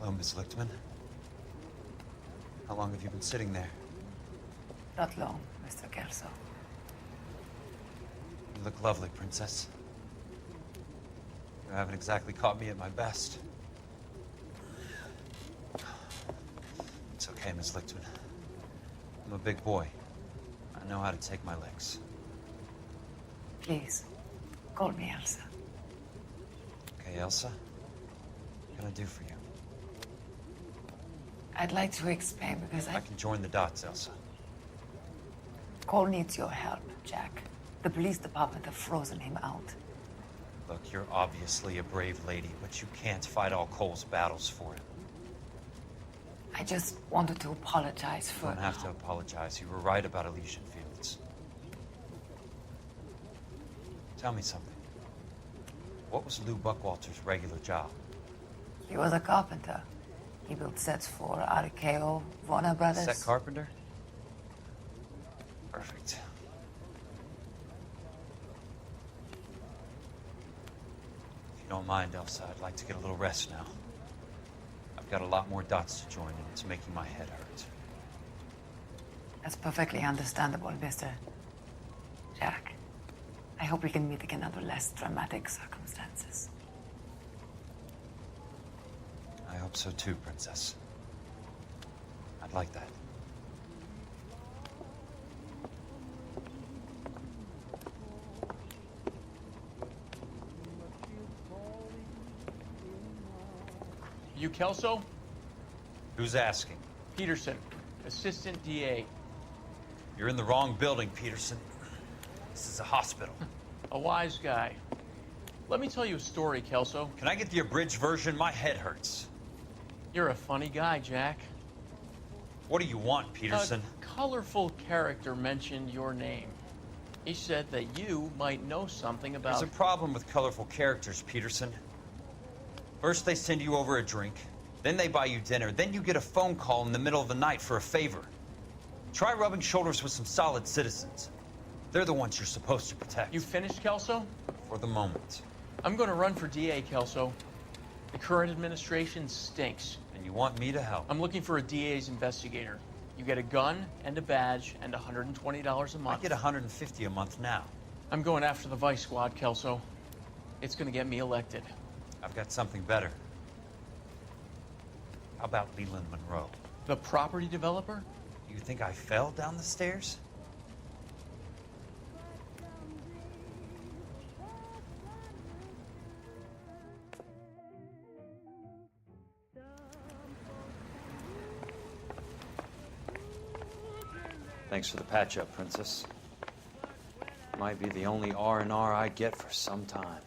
Hello, Miss Lichtman. How long have you been sitting there? Not long, Mr. Kelso. You look lovely, Princess. You haven't exactly caught me at my best. It's okay, Miss Lichtman. I'm a big boy. I know how to take my licks. Please, call me Elsa. Okay, Elsa? What can I do for you? I'd like to explain because I can join the dots, Elsa. Cole needs your help, Jack. The police department have frozen him out. Look, you're obviously a brave lady, but you can't fight all Cole's battles for him. I just wanted to apologize for... You don't have to apologize. You were right about Elysian Fields. Tell me something. What was Lou Buckwalter's regular job? He was a carpenter. He built sets for RKO, Warner Brothers. Set carpenter? Perfect. If you don't mind, Elsa, I'd like to get a little rest now. I've got a lot more dots to join, and it's making my head hurt. That's perfectly understandable, Mr. Jack. I hope we can meet again under less dramatic circumstances. I hope so too, Princess. I'd like that. You Kelso? Who's asking? Peterson, Assistant DA. You're in the wrong building, Peterson. This is a hospital. A wise guy. Let me tell you a story, Kelso. Can I get the abridged version? My head hurts. You're a funny guy, Jack. What do you want, Peterson? A colorful character mentioned your name. He said that you might know something about... There's a problem with colorful characters, Peterson. First they send you over a drink, then they buy you dinner, then you get a phone call in the middle of the night for a favor. Try rubbing shoulders with some solid citizens. They're the ones you're supposed to protect. You finished, Kelso? For the moment. I'm going to run for DA, Kelso. The current administration stinks. And you want me to help? I'm looking for a DA's investigator. You get a gun and a badge and $120 a month. I get $150 a month now. I'm going after the Vice Squad, Kelso. It's going to get me elected. I've got something better. How about Leland Monroe? The property developer? You think I fell down the stairs? Thanks for the patch-up, Princess. Might be the only R&R I get for some time.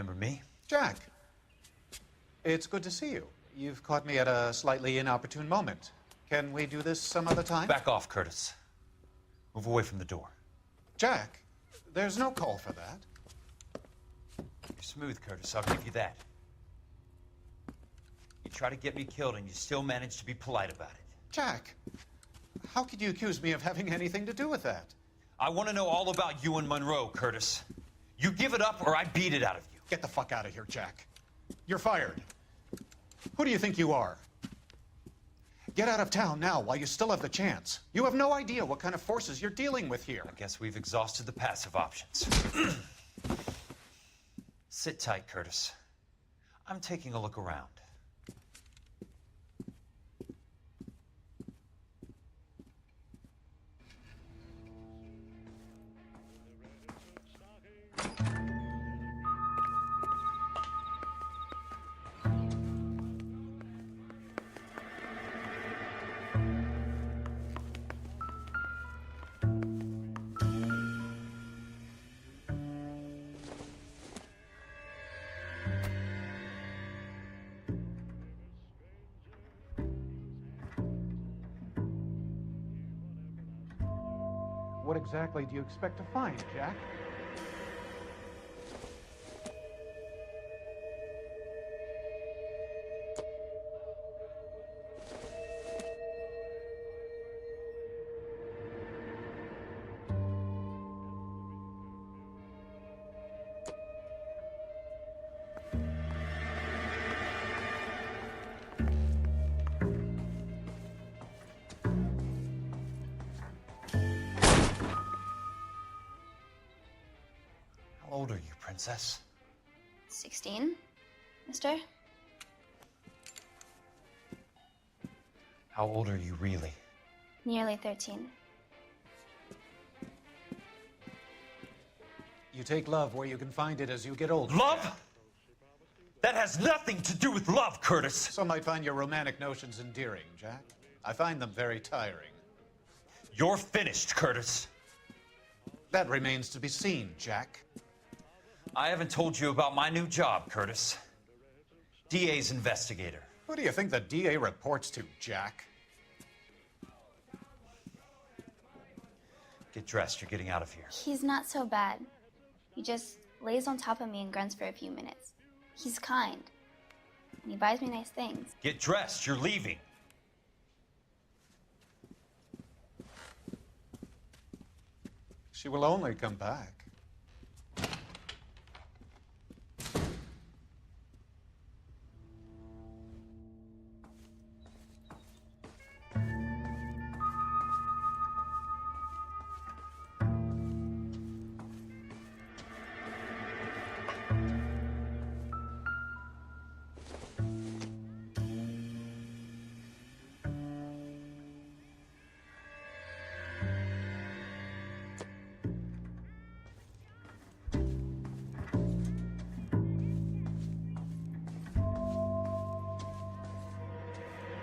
Remember me? Jack, it's good to see you. You've caught me at a slightly inopportune moment. Can we do this some other time? Back off, Curtis. Move away from the door. Jack, there's no call for that. You're smooth, Curtis. I'll give you that. You try to get me killed and you still manage to be polite about it. Jack, how could you accuse me of having anything to do with that? I want to know all about you and Monroe, Curtis. You give it up or I beat it out of you. Get the fuck out of here, Jack. You're fired. Who do you think you are? Get out of town now while you still have the chance. You have no idea what kind of forces you're dealing with here. I guess we've exhausted the passive options. Sit tight, Curtis. I'm taking a look around. What exactly do you expect to find, Jack? How old are you, Princess? 16, mister? How old are you really? Nearly 13. You take love where you can find it as you get older. Love? That has nothing to do with love, Curtis. Some might find your romantic notions endearing, Jack. I find them very tiring. You're finished, Curtis. That remains to be seen, Jack. I haven't told you about my new job, Curtis. DA's investigator. Who do you think the DA reports to, Jack? Get dressed, you're getting out of here. He's not so bad. He just lays on top of me and grunts for a few minutes. He's kind. And he buys me nice things. Get dressed, you're leaving. She will only come back.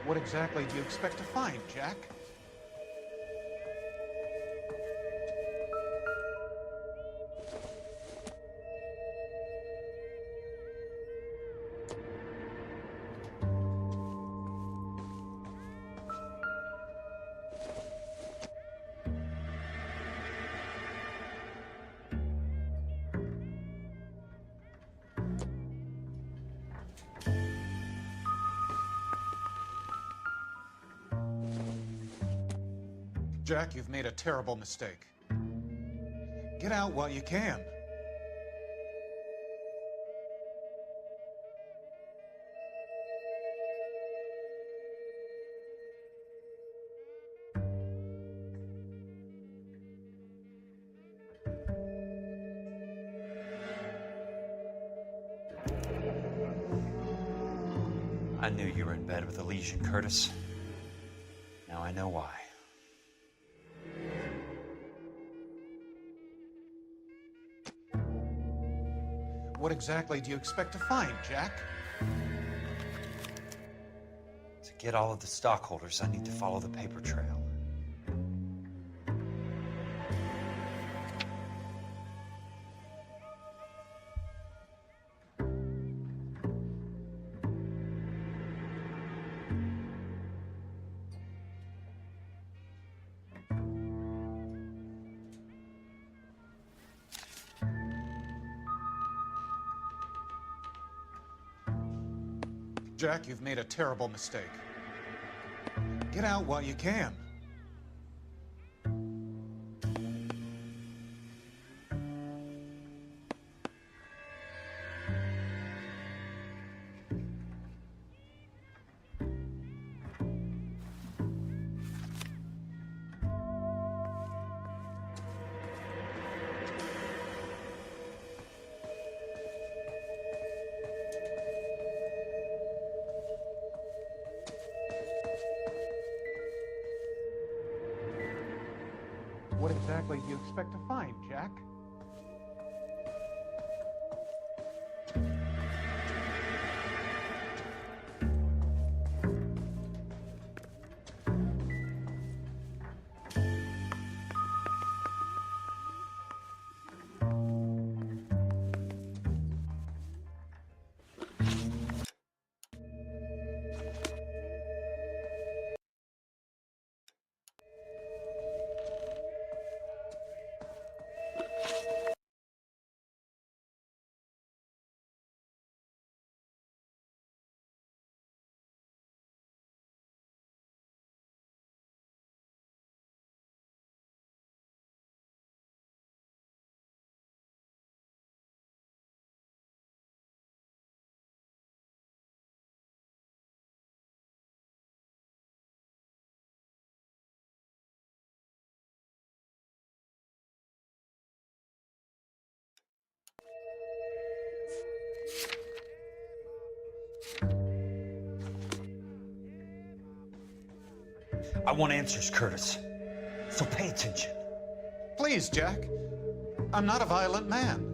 What exactly do you expect to find, Jack? Jack, you've made a terrible mistake. Get out while you can. I knew you were in bed with a lesion, Curtis. Now I know why. What exactly do you expect to find, Jack? To get all of the stockholders, I need to follow the paper trail. Jack, you've made a terrible mistake. Get out while you can. What exactly do you expect to find, Jack? I want answers, Curtis. So pay attention. Please, Jack. I'm not a violent man.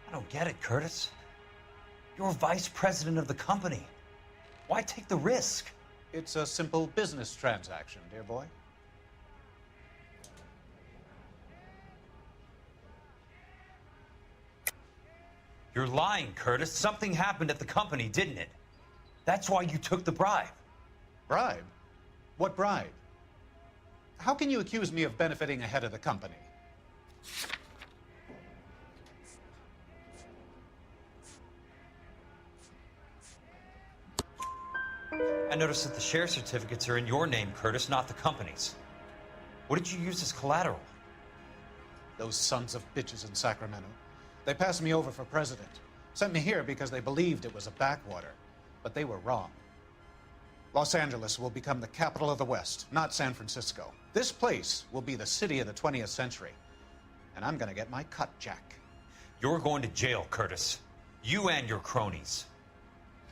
I don't get it, Curtis. You're vice president of the company. Why take the risk? It's a simple business transaction, dear boy. You're lying, Curtis. Something happened at the company, didn't it? That's why you took the bribe. Bribe? What bribe? How can you accuse me of benefiting ahead of the company? I noticed that the share certificates are in your name, Curtis, not the company's. What did you use as collateral? Those sons of bitches in Sacramento. They passed me over for president. Sent me here because they believed it was a backwater. But they were wrong. Los Angeles will become the capital of the West, not San Francisco. This place will be the city of the 20th century. And I'm gonna get my cut, Jack. You're going to jail, Curtis. You and your cronies.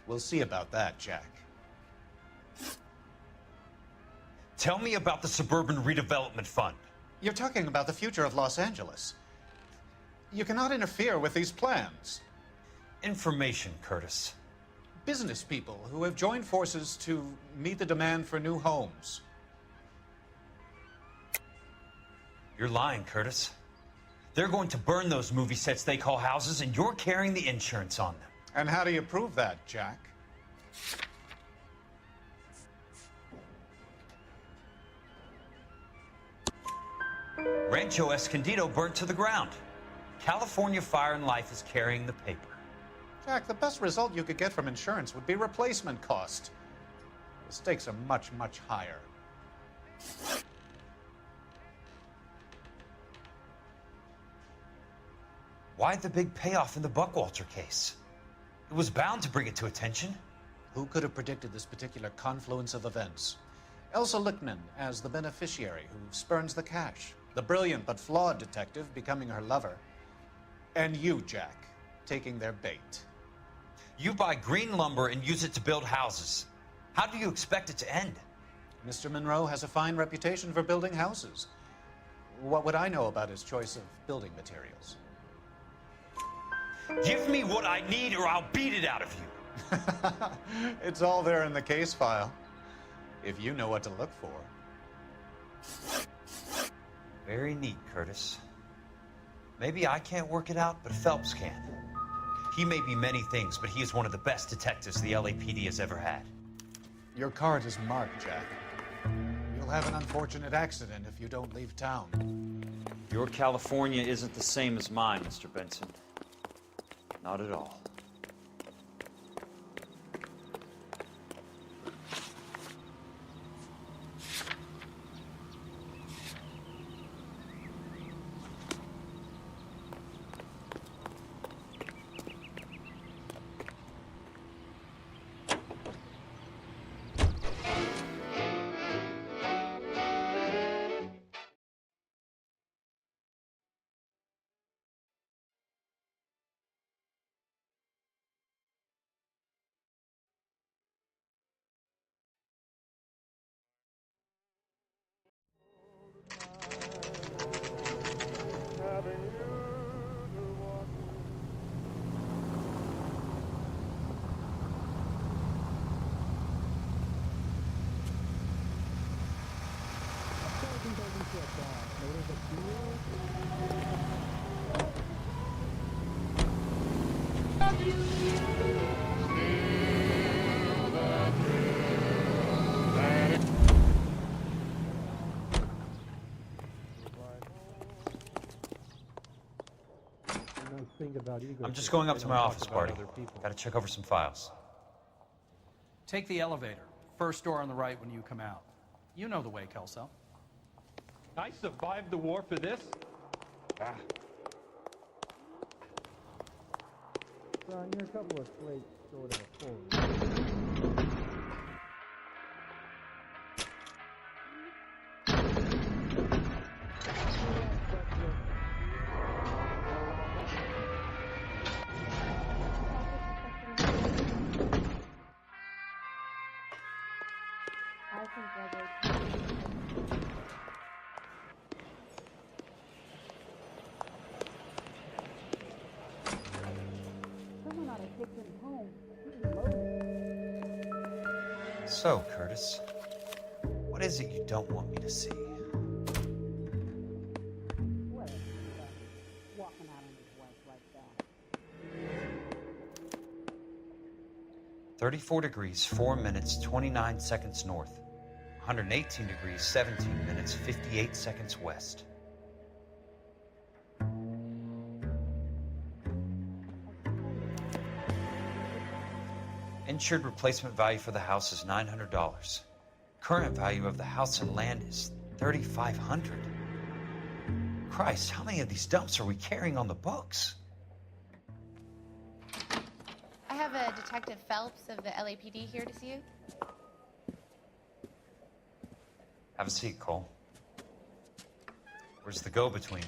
We'll see about that, Jack. Tell me about the Suburban Redevelopment Fund. You're talking about the future of Los Angeles. You cannot interfere with these plans. Information, Curtis. Business people who have joined forces to meet the demand for new homes. You're lying, Curtis. They're going to burn those movie sets they call houses, and you're carrying the insurance on them. And how do you prove that, Jack? Rancho Escondido burnt to the ground. California Fire and Life is carrying the paper. Jack, the best result you could get from insurance would be replacement cost. The stakes are much, much higher. Why the big payoff in the Buckwalter case? It was bound to bring it to attention. Who could have predicted this particular confluence of events? Elsa Lichtman as the beneficiary who spurns the cash. The brilliant but flawed detective becoming her lover. And you, Jack, taking their bait. You buy green lumber and use it to build houses. How do you expect it to end? Mr. Monroe has a fine reputation for building houses. What would I know about his choice of building materials? Give me what I need or I'll beat it out of you. It's all there in the case file, if you know what to look for. Very neat, Curtis. Maybe I can't work it out, but Phelps can. He may be many things, but he is one of the best detectives the LAPD has ever had. Your card is marked, Jack. You'll have an unfortunate accident if you don't leave town. Your California isn't the same as mine, Mr. Benson. Not at all. I'm just going up to my office party. Gotta check over some files. Take the elevator. First door on the right when you come out. You know the way, Kelso. I survived the war for this? Son, you're a couple of slates short of a forward. So, Curtis, what is it you don't want me to see? Walking out on his wife like that. 34 degrees, 4 minutes, 29 seconds north. 118 degrees, 17 minutes, 58 seconds west. Insured replacement value for the house is $900. Current value of the house and land is $3,500. Christ, how many of these dumps are we carrying on the books? I have a Detective Phelps of the LAPD here to see you. Have a seat, Cole. Where's the go-between?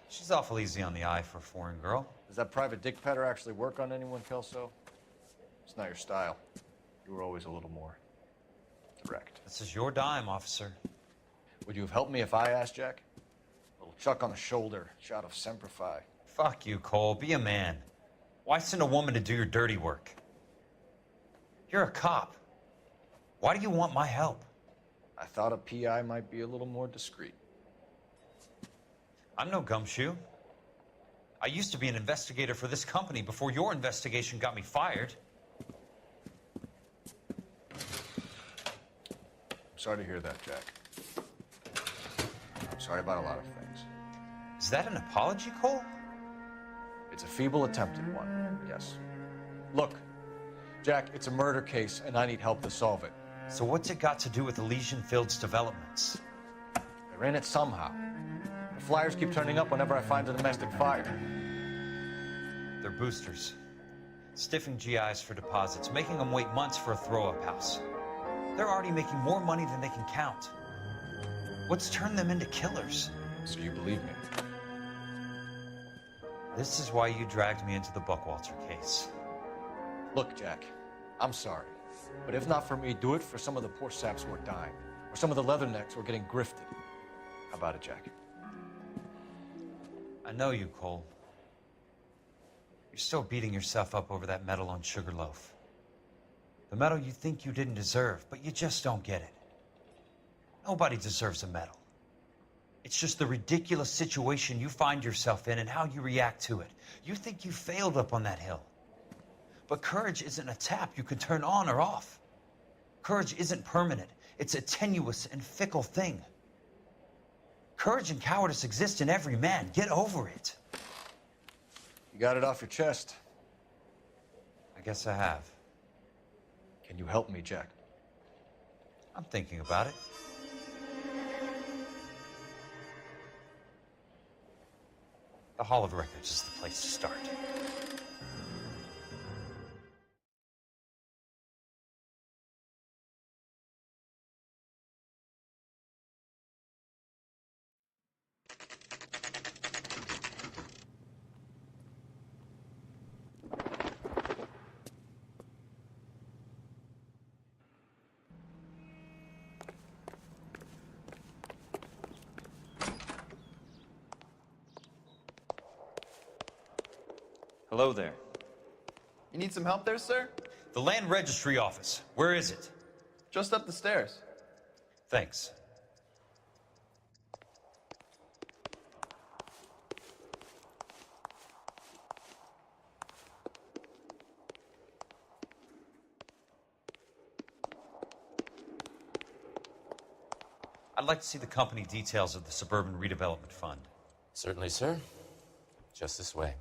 She's awful easy on the eye for a foreign girl. Does that private dick petter actually work on anyone, Kelso? It's not your style. You were always a little more direct. This is your dime, officer. Would you have helped me if I asked, Jack? A little chuck on the shoulder, shot of Semper Fi. Fuck you, Cole. Be a man. Why send a woman to do your dirty work? You're a cop. Why do you want my help? I thought a PI might be a little more discreet. I'm no gumshoe. I used to be an investigator for this company before your investigation got me fired. Sorry to hear that, Jack. I'm sorry about a lot of things. Is that an apology, Cole? It's a feeble attempt at one, yes. Look, Jack, it's a murder case, and I need help to solve it. So what's it got to do with Elysian Fields developments? They're in it somehow. The flyers keep turning up whenever I find a domestic fire. They're boosters. Stiffing GIs for deposits, making them wait months for a throw-up house. They're already making more money than they can count. What's turned them into killers? So you believe me? This is why you dragged me into the Buckwalter case. Look, Jack, I'm sorry. But if not for me, do it for some of the poor saps who are dying. Or some of the leathernecks who are getting grifted. How about it, Jack? I know you, Cole. You're still beating yourself up over that medal on Sugarloaf. The medal you think you didn't deserve, but you just don't get it. Nobody deserves a medal. It's just the ridiculous situation you find yourself in and how you react to it. You think you failed up on that hill. But courage isn't a tap you can turn on or off. Courage isn't permanent. It's a tenuous and fickle thing. Courage and cowardice exist in every man. Get over it. You got it off your chest. I guess I have. Can you help me, Jack? I'm thinking about it. The Hall of Records is the place to start. Hello there. You need some help there, sir? The Land Registry Office. Where is it? Just up the stairs. Thanks. I'd like to see the company details of the Suburban Redevelopment Fund. Certainly, sir. Just this way.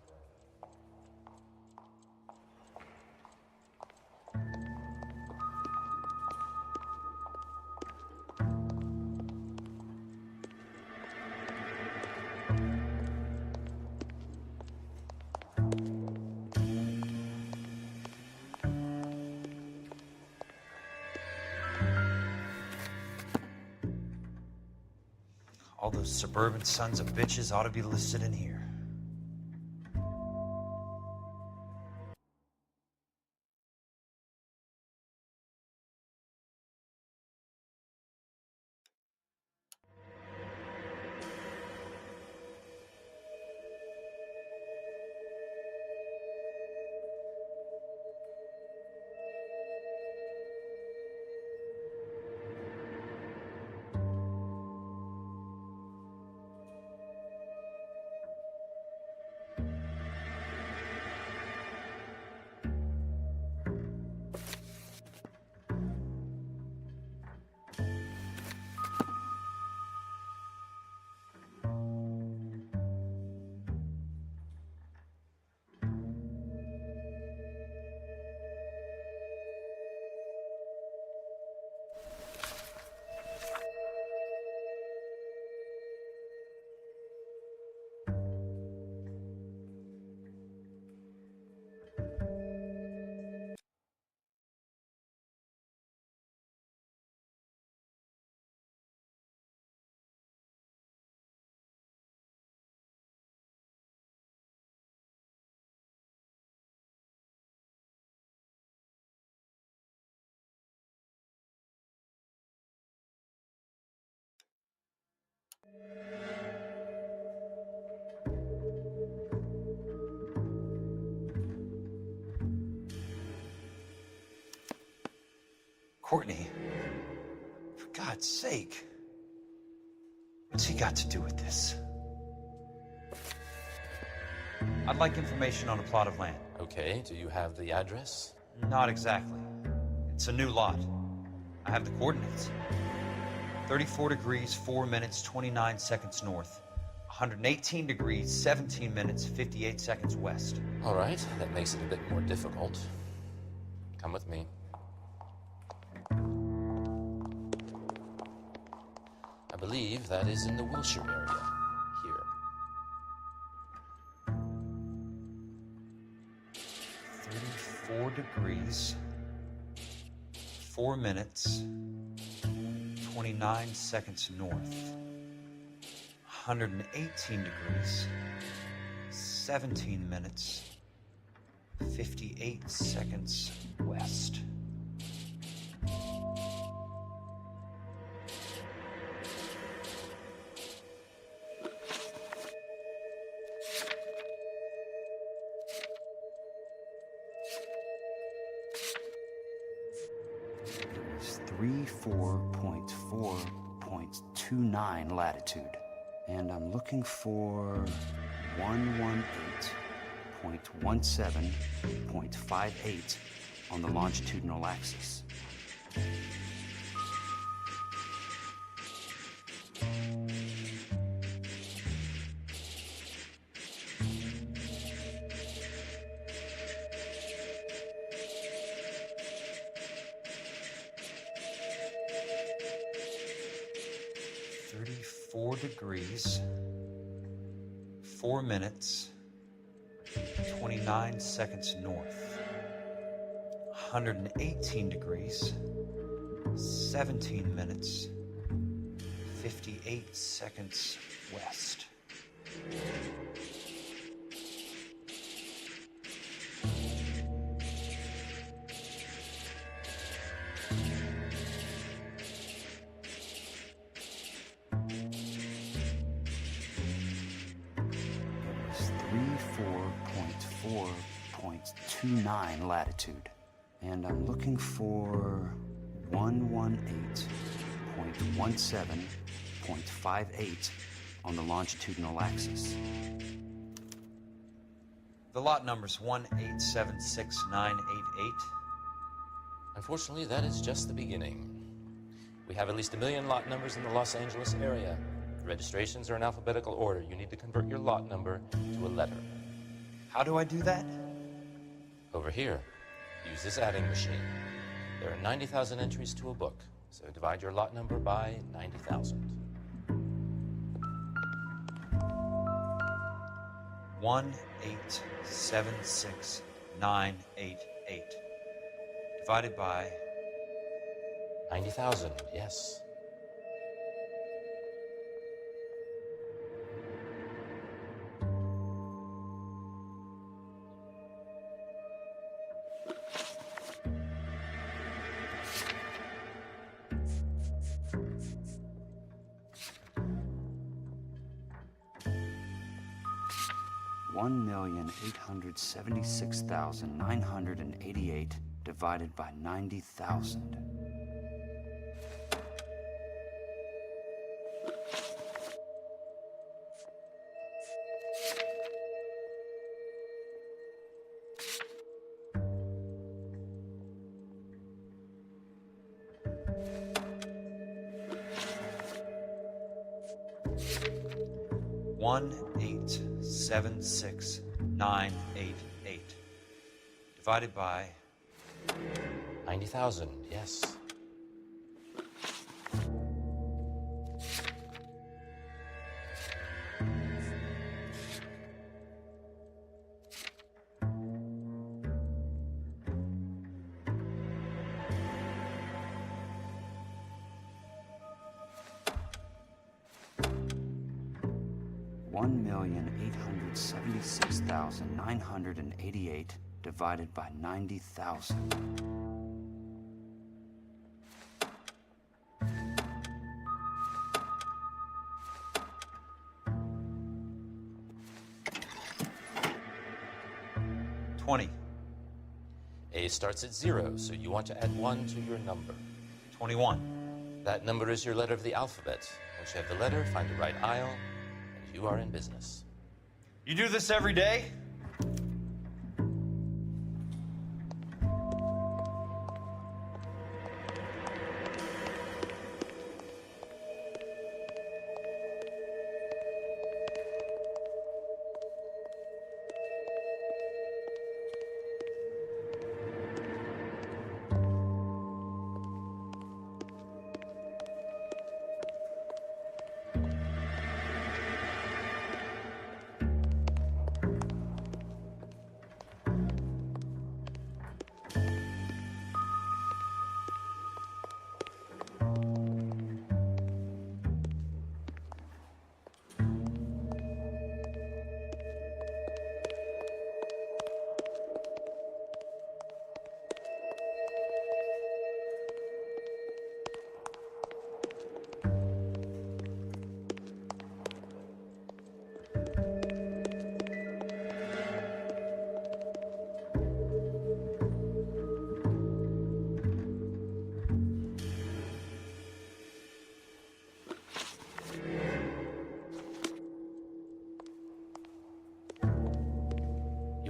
All those suburban sons of bitches ought to be listed in here. Courtney, for God's sake, what's he got to do with this? I'd like information on a plot of land. Okay, do you have the address? Not exactly. It's a new lot. I have the coordinates. 34 degrees, 4 minutes, 29 seconds north. 118 degrees, 17 minutes, 58 seconds west. All right, that makes it a bit more difficult. Come with me. I believe that is in the Wilshire area, here. 34 degrees, 4 minutes, 29 seconds north. 118 degrees, 17 minutes, 58 seconds west. It was 34.4.29 latitude. And I'm looking for 118.17.58 on the longitudinal axis. Degrees, 4 minutes, 29 seconds north. 118 degrees, 17 minutes, 58 seconds west. It's 34.4.29 latitude. And I'm looking for 118.17.58 on the longitudinal axis. The lot number's 1876988. Unfortunately, that is just the beginning. We have at least 1 million lot numbers in the Los Angeles area. The registrations are in alphabetical order. You need to convert your lot number to a letter. How do I do that? Over here, use this adding machine. There are 90,000 entries to a book, so divide your lot number by 90,000. 1876988 divided by 90,000, yes. $1,876,988 divided by 90,000. $1,876,988 divided by 90,000, yes. $1,876,988 divided by 90,000. $20. A starts at 0, so you want to add 1 to your number. 21. That number is your letter of the alphabet. Once you have the letter, find the right aisle, and you are in business. You do this every day?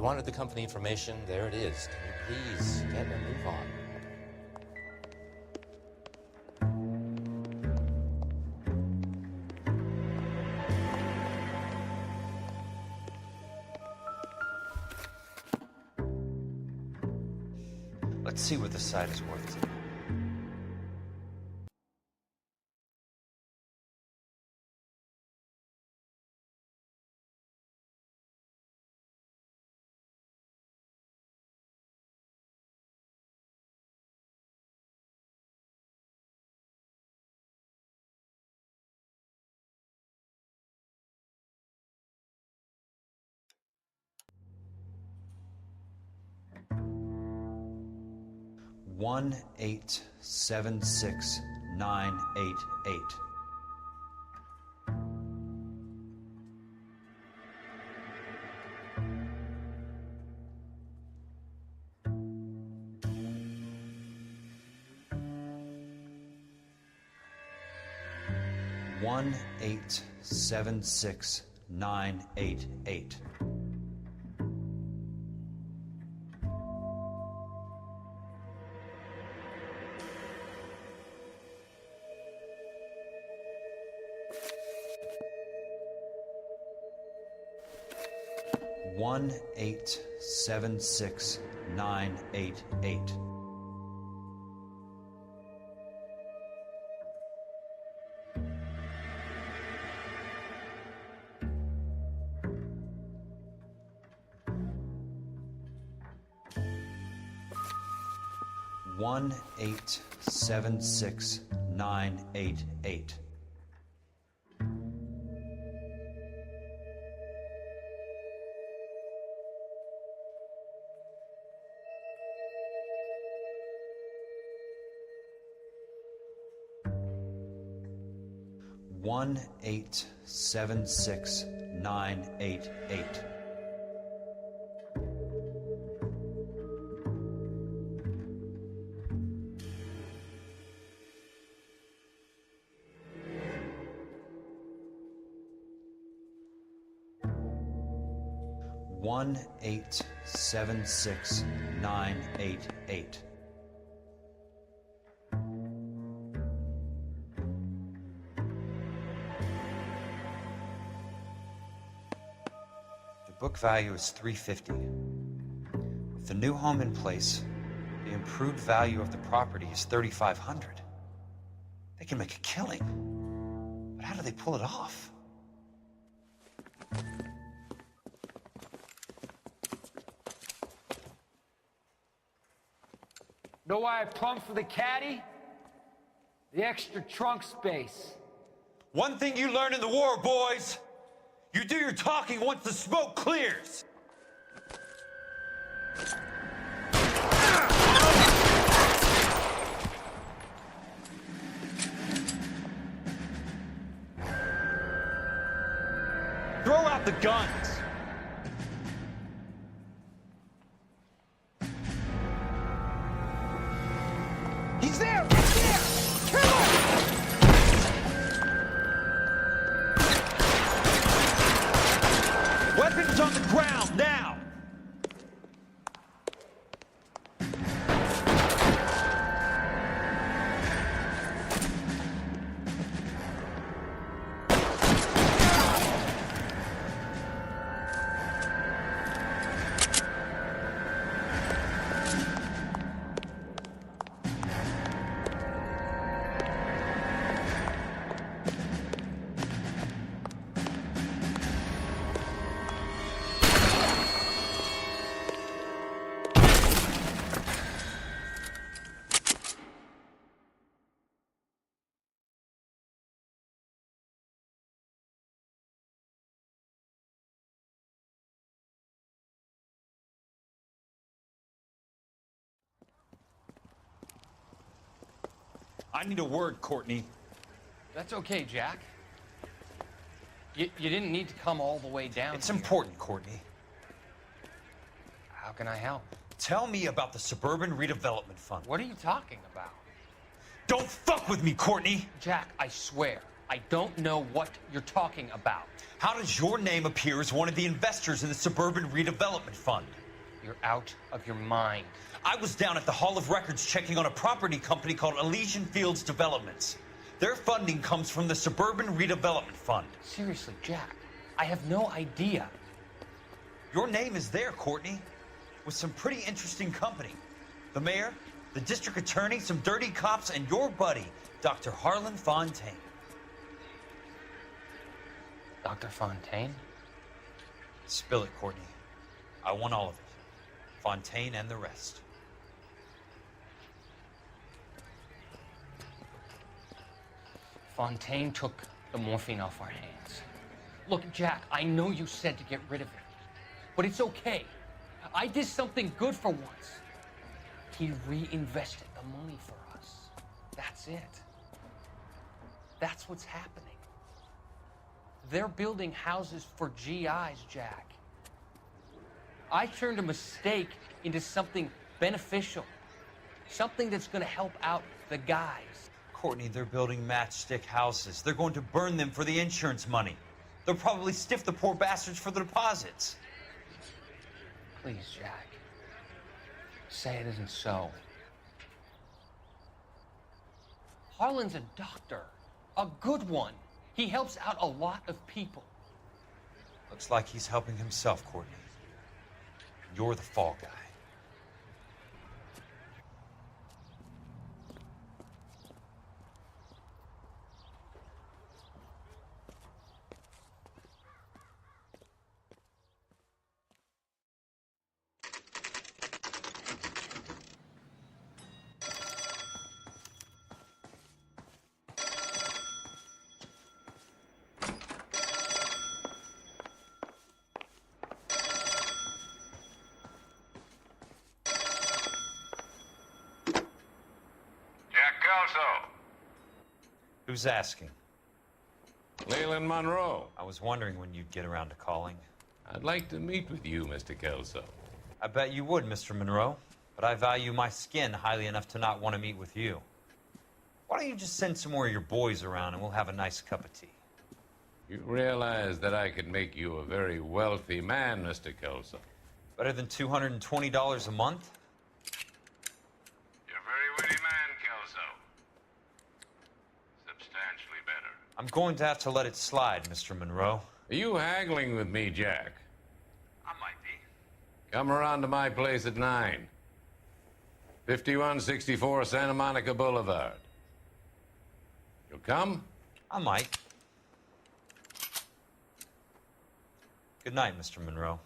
wanted the company information. There it is. Can you please get a move on? Let's see what the site is worth today. One 876-988. One 876-988. One 876-988. One 876-988. One 876-988. One 876-988. Book value is $350. With the new home in place, the improved value of the property is $3,500. They can make a killing. But how do they pull it off? Know why I plumbed for the caddy? The extra trunk space. One thing you learn in the war, boys. You do your talking once the smoke clears. Throw out the guns. He's there! Right there! Kill him! Weapons on the ground, now! I need a word, Courtney. That's okay, Jack. You didn't need to come all the way down It's here. important, Courtney. How can I help? Tell me about the Suburban Redevelopment Fund. What are you talking about? Don't fuck with me, Courtney! Jack, I swear. I don't know what you're talking about. How does your name appear as one of the investors in the Suburban Redevelopment Fund? You're out of your mind. I was down at the Hall of Records checking on a property company called Elysian Fields Developments. Their funding comes from the Suburban Redevelopment Fund. Seriously, Jack, I have no idea. Your name is there, Courtney, with some pretty interesting company. The mayor, the district attorney, some dirty cops, and your buddy, Dr. Harlan Fontaine. Dr. Fontaine? Spill it, Courtney. I want all of it. Fontaine and the rest. Fontaine took the morphine off our hands. Look, Jack, I know you said to get rid of it, but it's okay. I did something good for once. He reinvested the money for us. That's it. That's what's happening. They're building houses for GIs, Jack. I turned a mistake into something beneficial, something that's going to help out the guys. Courtney, they're building matchstick houses. They're going to burn them for the insurance money. They'll probably stiff the poor bastards for the deposits. Please, Jack. Say it isn't so. Harlan's a doctor, a good one. He helps out a lot of people. Looks like he's helping himself, Courtney. You're the fall guy. Who's asking? Leland Monroe. I was wondering when you'd get around to calling. I'd like to meet with you, Mr. Kelso. I bet you would, Mr. Monroe. But I value my skin highly enough to not want to meet with you. Why don't you just send some more of your boys around and we'll have a nice cup of tea? You realize that I could make you a very wealthy man, Mr. Kelso. Better than $220 a month? You're a very witty man, Kelso. Substantially better. I'm going to have to let it slide, Mr. Monroe. Are you haggling with me, Jack? I might be. Come around to my place at 9. 5164 Santa Monica Boulevard. You'll come? I might. Good night, Mr. Monroe.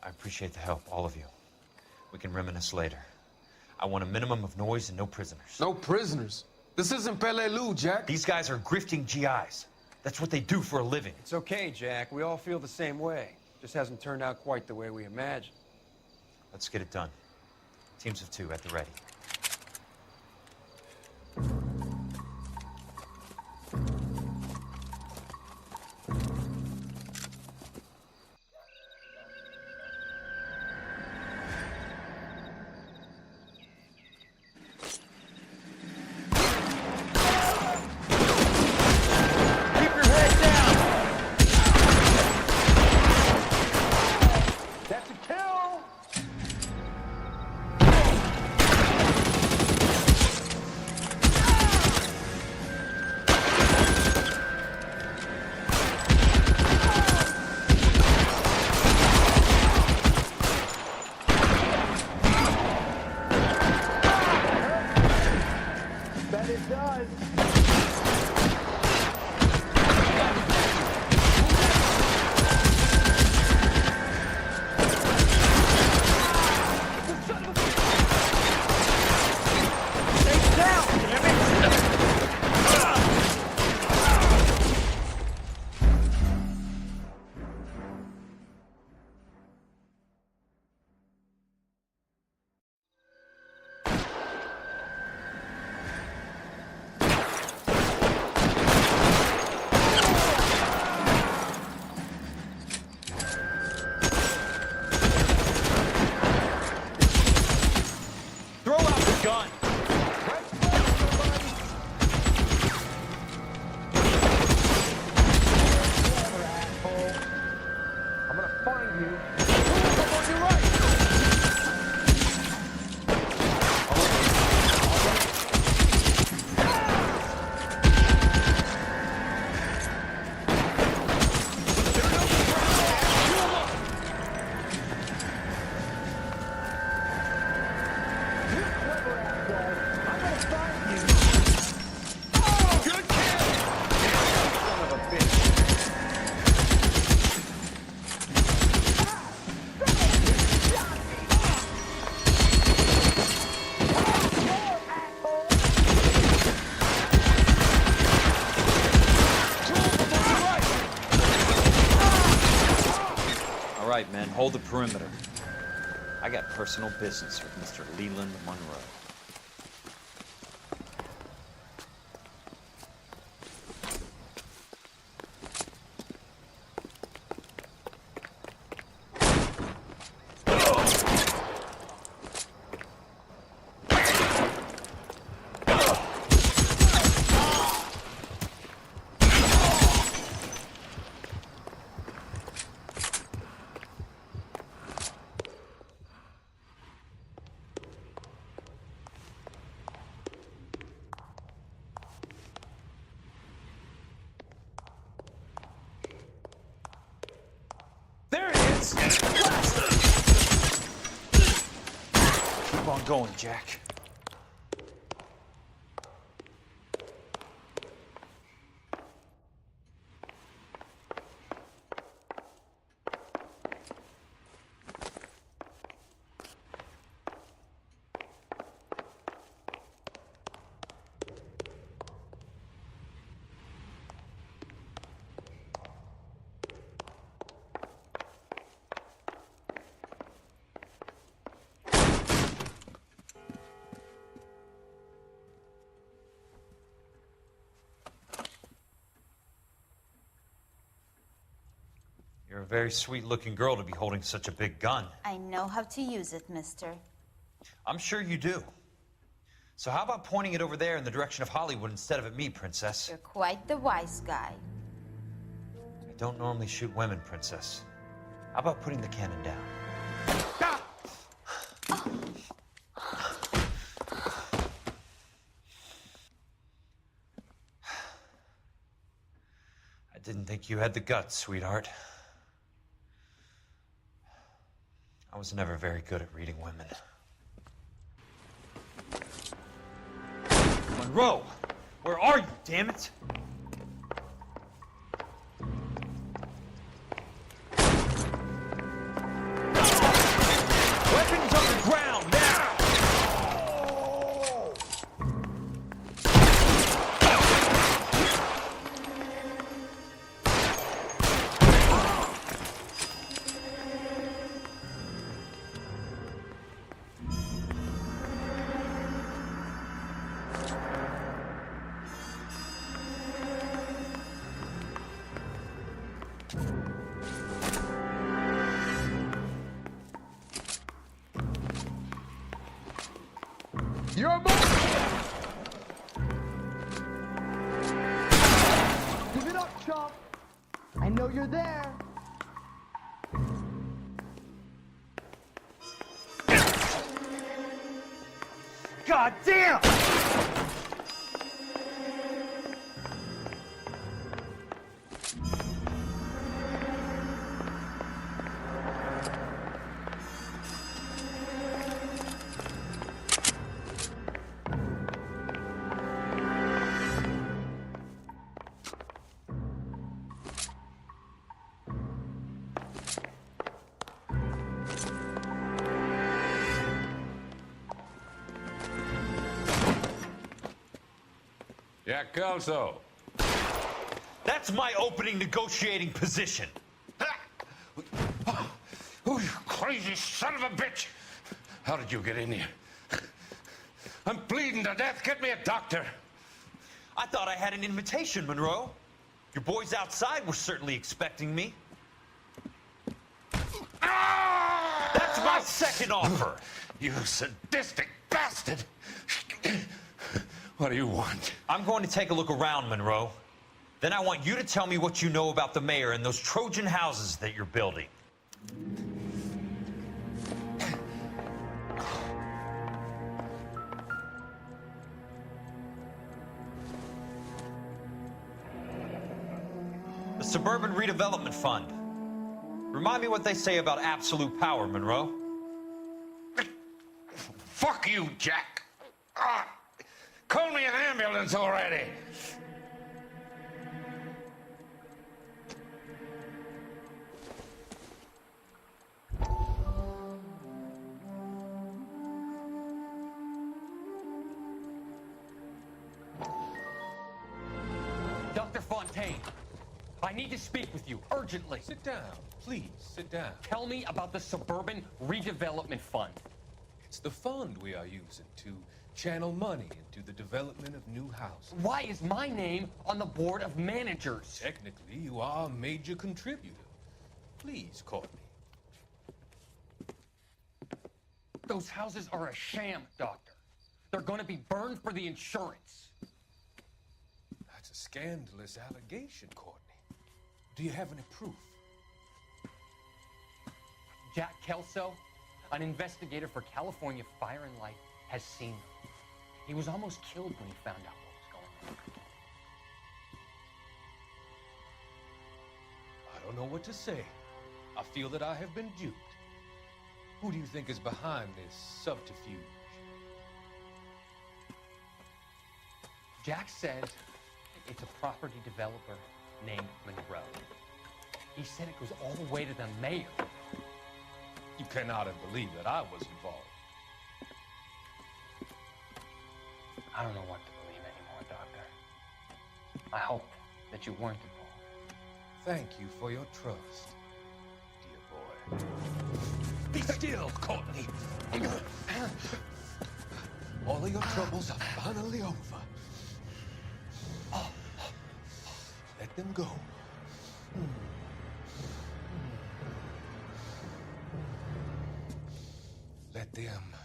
I appreciate the help, all of you. We can reminisce later. I want a minimum of noise and no prisoners. No prisoners? This isn't Peleliu, Jack. These guys are grifting GIs. That's what they do for a living. It's okay, Jack. We all feel the same way. Just hasn't turned out quite the way we imagined. Let's get it done. Teams of 2 at the ready. All right, men, hold the perimeter. I got personal business with Mr. Leland Monroe. Keep on going, Jack. You're a very sweet-looking girl to be holding such a big gun. I know how to use it, mister. I'm sure you do. So how about pointing it over there in the direction of Hollywood instead of at me, Princess? You're quite the wise guy. I don't normally shoot women, Princess. How about putting the cannon down? I didn't think you had the guts, sweetheart. I was never very good at reading women. Monroe! Where are you, damn it? Weapons on the ground, now! You're a monster! Give it up, chump! I know you're there! God damn! Jack Kelso. That's my opening negotiating position. Oh, you crazy son of a bitch! How did you get in here? I'm bleeding to death. Get me a doctor. I thought I had an invitation, Monroe. Your boys outside were certainly expecting me. That's my second offer. You sadistic bastard! What do you want? I'm going to take a look around, Monroe. Then I want you to tell me what you know about the mayor and those Trojan houses that you're building. The Suburban Redevelopment Fund. Remind me what they say about absolute power, Monroe. Fuck you, Jack. Call me an ambulance already. Dr. Fontaine, I need to speak with you urgently. Sit down, please, sit down. Tell me about the Suburban Redevelopment Fund. It's the fund we are using to channel money into the development of new houses. Why is my name on the board of managers? Technically, you are a major contributor. Please, Courtney. Those houses are a sham, Doctor. They're going to be burned for the insurance. That's a scandalous allegation, Courtney. Do you have any proof? Jack Kelso, an investigator for California Fire and Light, has seen them. He was almost killed when he found out what was going on. I don't know what to say. I feel that I have been duped. Who do you think is behind this subterfuge? Jack says it's a property developer named Monroe. He said it goes all the way to the mayor. You cannot believe that I was involved. I don't know what to believe anymore, Doctor. I hope that you weren't involved. Thank you for your trust, dear boy. Be still, Courtney. All of your troubles are finally over. Let them go. Let them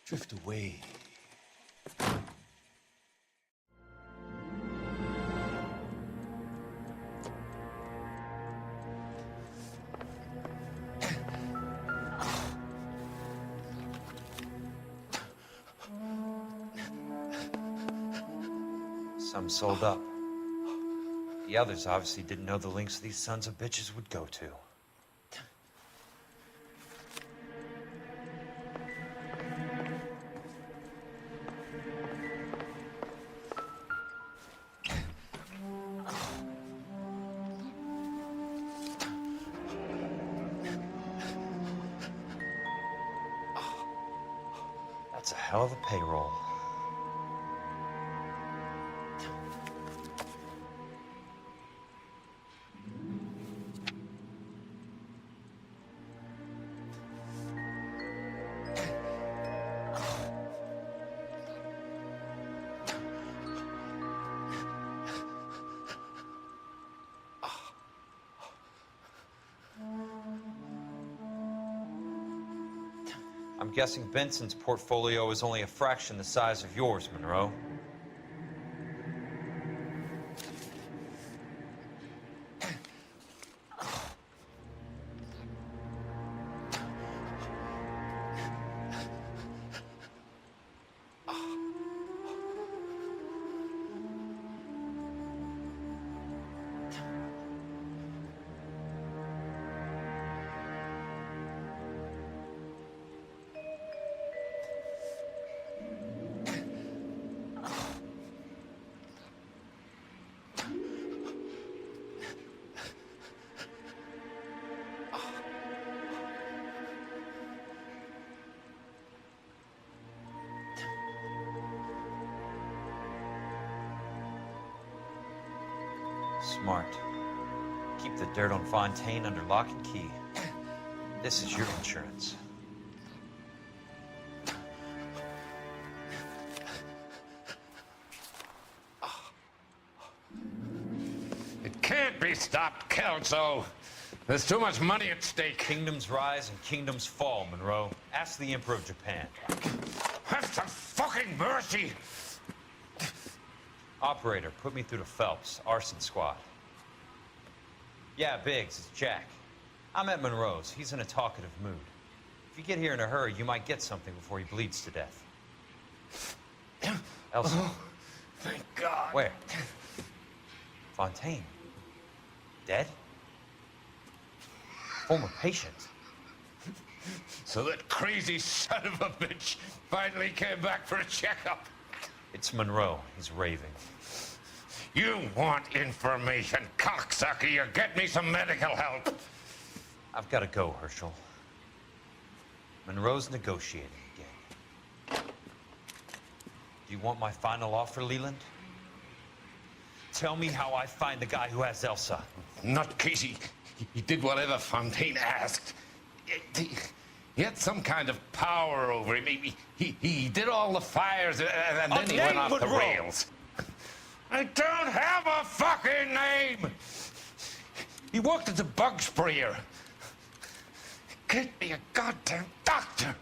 drift away. Some sold up. The others obviously didn't know the lengths these sons of bitches would go to. That's a hell of a payroll. I'm guessing Benson's portfolio is only a fraction the size of yours, Monroe. Smart. Keep the dirt on Fontaine under lock and key. This is your insurance. It can't be stopped, Kelso. There's too much money at stake. Kingdoms rise and kingdoms fall, Monroe. Ask the Emperor of Japan. Have some fucking mercy! Operator, put me through to Phelps, arson squad. Yeah, Biggs, it's Jack. I'm at Monroe's. He's in a talkative mood. If you get here in a hurry, you might get something before he bleeds to death. Elsa. Oh, thank God. Where? Fontaine. Dead? Former patient. So that crazy son of a bitch finally came back for a checkup. It's Monroe. He's raving. You want information, cocksucker. You get me some medical help. I've got to go, Herschel. Monroe's negotiating again. Do you want my final offer, Leland? Tell me how I find the guy who has Elsa. Not Casey. He did whatever Fontaine asked. He had some kind of power over him. He did all the fires, and then he went off the rails. I don't have a fucking name! He worked as a bug sprayer. Get me a goddamn doctor!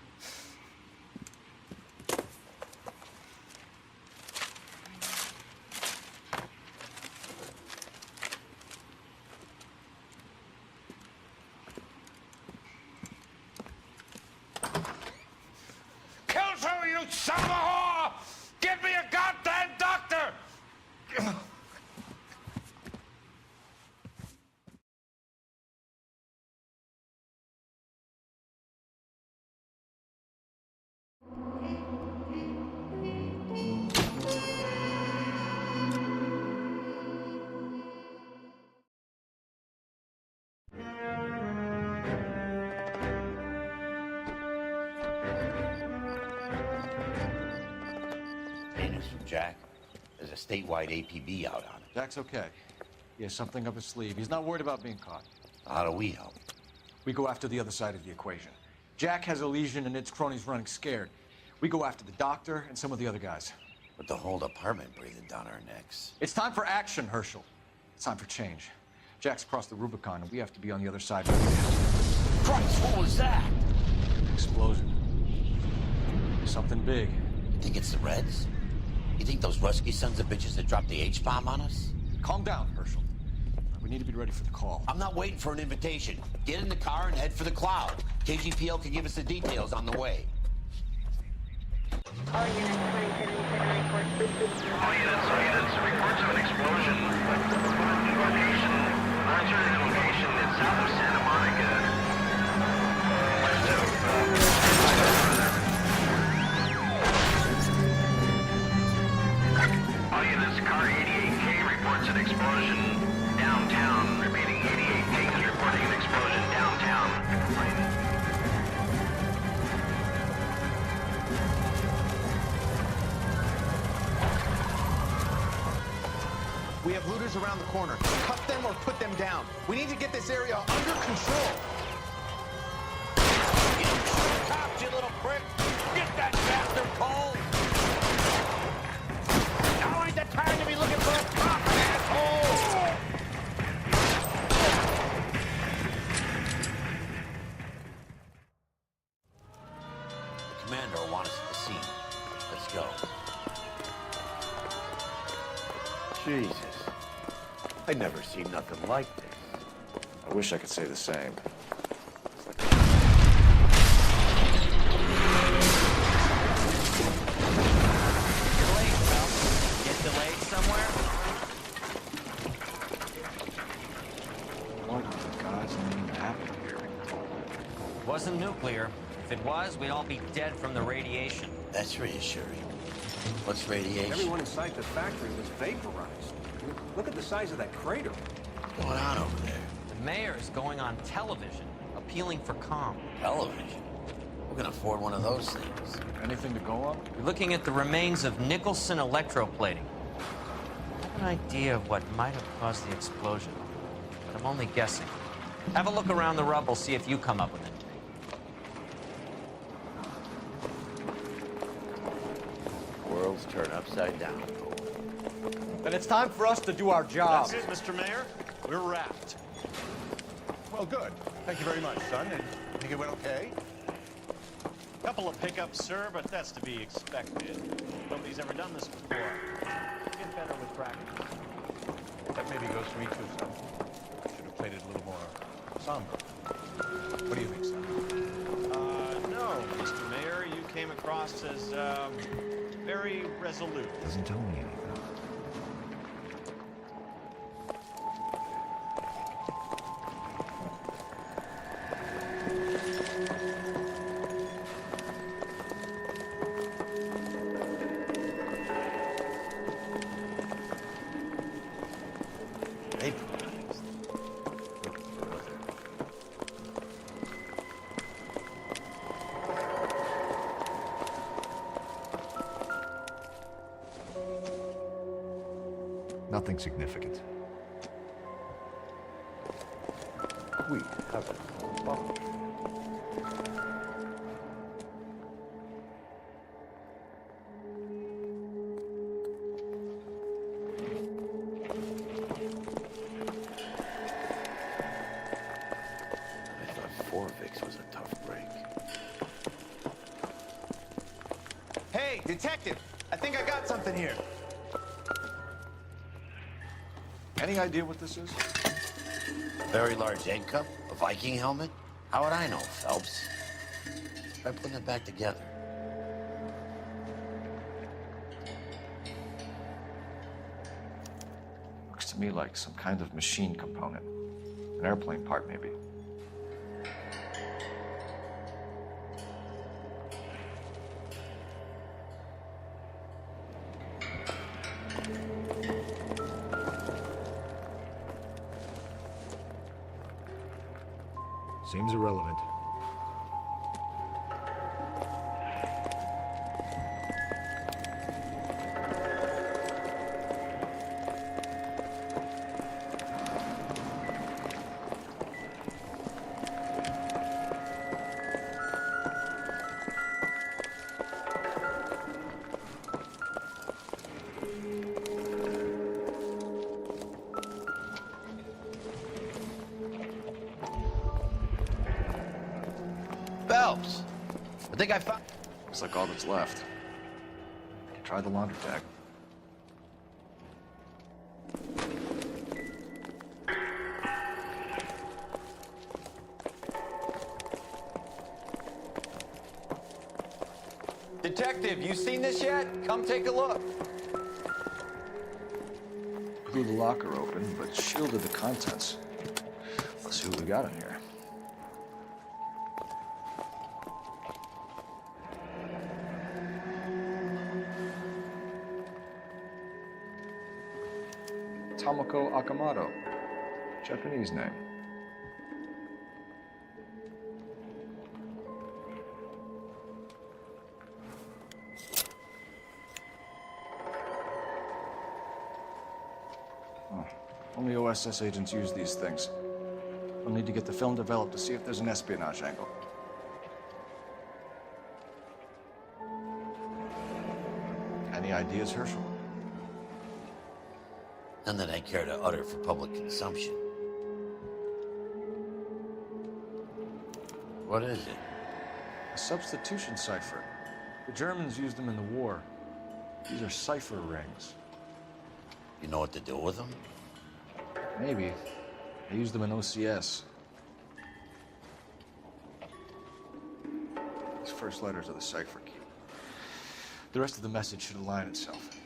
Kelso, you son of a whore! Get me a goddamn doctor! Jack. There's a statewide APB out on it. Jack's okay. He has something up his sleeve. He's not worried about being caught. How do we help? We go after the other side of the equation. Jack has a legion and its cronies running scared. We go after the doctor and some of the other guys. With the whole department breathing down our necks. It's time for action, Herschel. It's time for change. Jack's crossed the Rubicon, and we have to be on the other side. Christ, what was that? Explosion. Something big. You think it's the Reds? You think those Rusky sons of bitches that dropped the H-bomb on us? Calm down, Herschel. We need to be ready for the call. I'm not waiting for an invitation. Get in the car and head for the cloud. KGPL can give us the details on the way. All units, reports of an explosion. Location, alternative location in south of Santa Monica. West of, all units, car 88K reports an explosion downtown. Repeating, 88K is reporting an explosion downtown. We have looters around the corner. Cuff them or put them down. We need to get this area under control. Get cops, you little prick! Get that bastard cold! Now ain't the time to be looking for a cop, asshole! The commander will want us at the scene. Let's go. Jesus. I'd never seen nothing like this. I wish I could say the same. Delayed, Phelps. Get delayed somewhere? What in God's name happened here? It wasn't nuclear. If it was, we'd all be dead from the radiation. That's reassuring. What's radiation? Everyone inside the factory was vaporized. Look at the size of that crater. What's going on over there? The mayor is going on television, appealing for calm. Television? Who can afford one of those things? Anything to go on? We're looking at the remains of Nicholson electroplating. an idea of what might have caused the explosion, but I'm only guessing. Have a look around the rubble, see if you come up with anything. Worlds turn upside down. Then it's time for us to do our job. That's it, Mr. Mayor. We're wrapped. Well, good. Thank you very much, son. And I think it went okay. Couple of pickups, sir, but that's to be expected. Nobody's ever done this before. Get better with practice. That maybe goes for me too, son. Should have played it a little more somber. What do you think, son? No, Mr. Mayor, you came across as, very resolute. Doesn't tell me anything. Nothing significant. We have a bump. I thought Forvix was a tough break. Hey, detective! I think I got something here. Any idea what this is? Very large egg cup? A Viking helmet? How would I know, Phelps? Try putting it back together. Looks to me like some kind of machine component. An airplane part, maybe. Seems irrelevant. Phelps! I think I found... Looks like all that's left. Try the laundry tag. Detective, you seen this yet? Come take a look. Blew the locker open, but shielded the contents. Let's see what we got in here. Tomoko Akamoto. Japanese name. Oh, only OSS agents use these things. We'll need to get the film developed to see if there's an espionage angle. Any ideas, Herschel? None that I care to utter for public consumption. What is it? A substitution cipher. The Germans used them in the war. These are cipher rings. You know what to do with them? Maybe. I used them in OCS. These first letters are the cipher key. The rest of the message should align itself.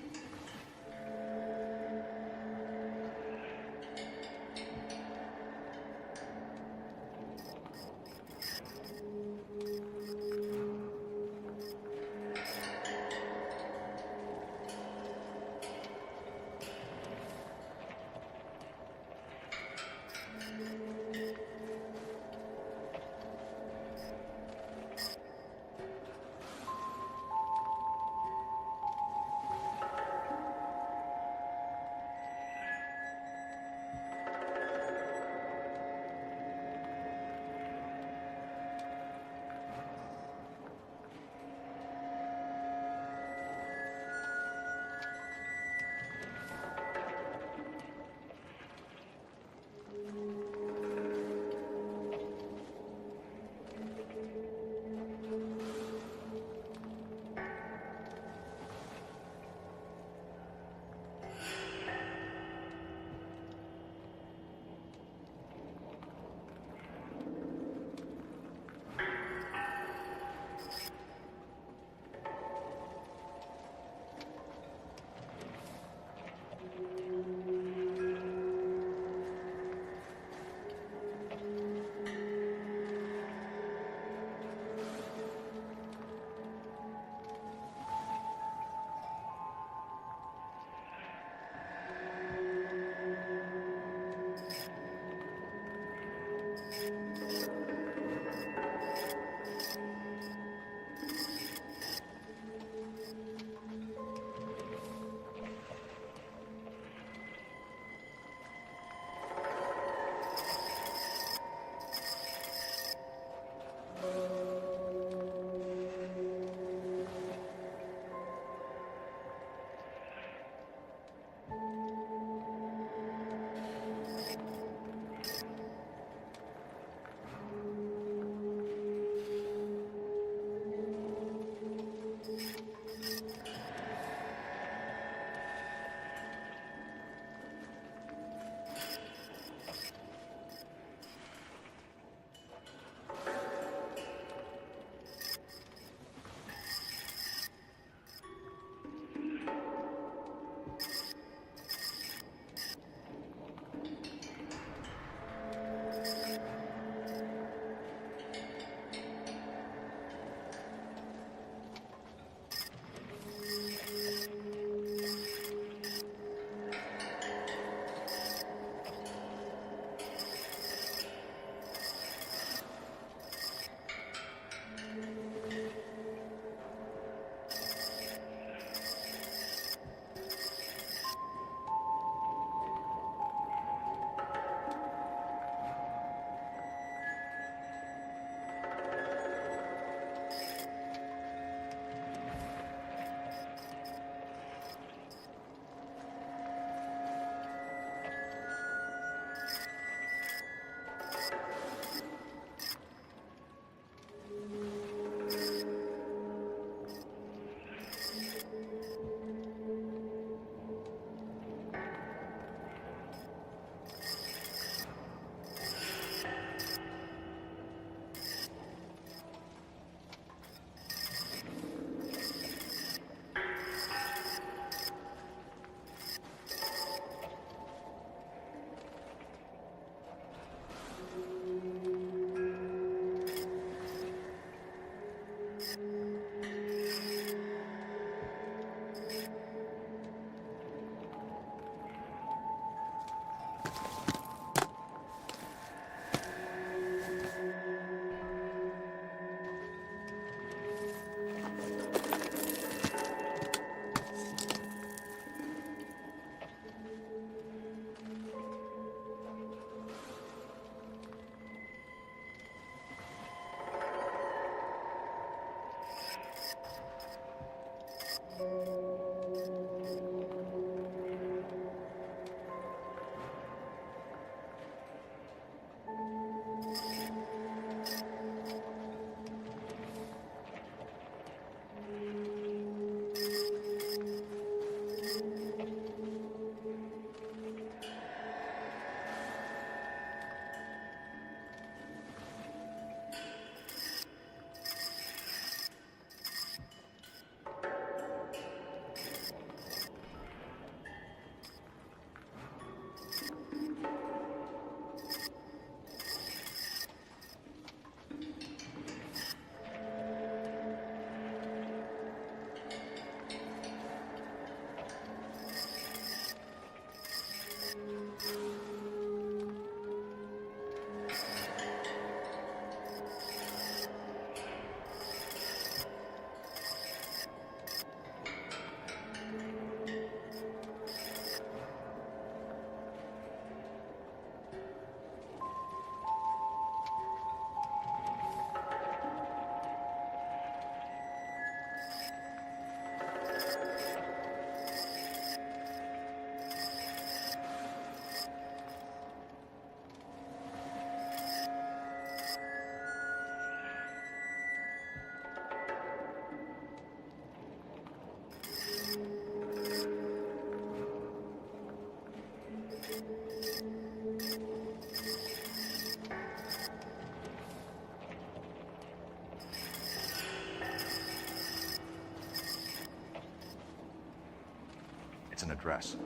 It's an address.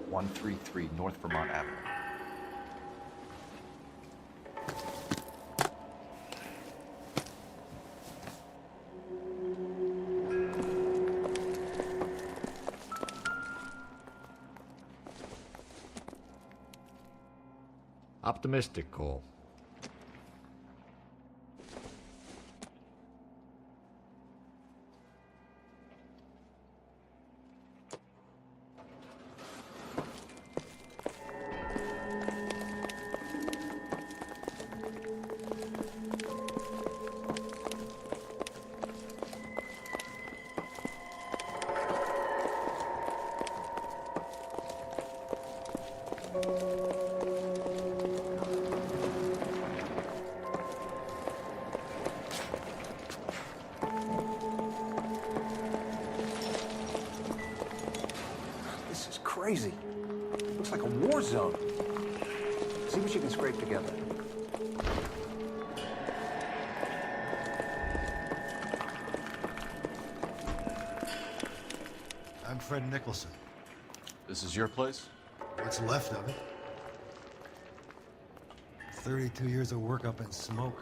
133 North Vermont Avenue. Optimistic, Cole. This is crazy. Looks like a war zone. See what you can scrape together. I'm Fred Nicholson. This is your place? What's left of it. 32 years of work up in smoke.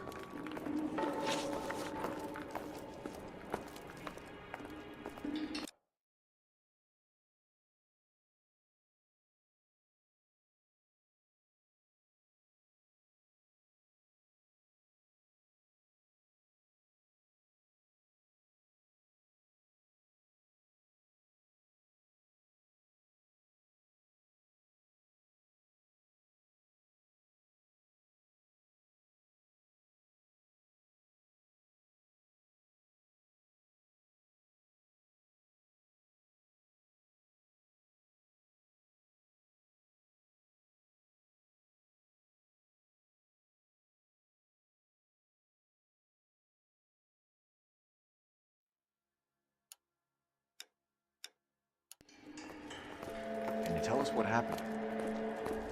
Can you tell us what happened?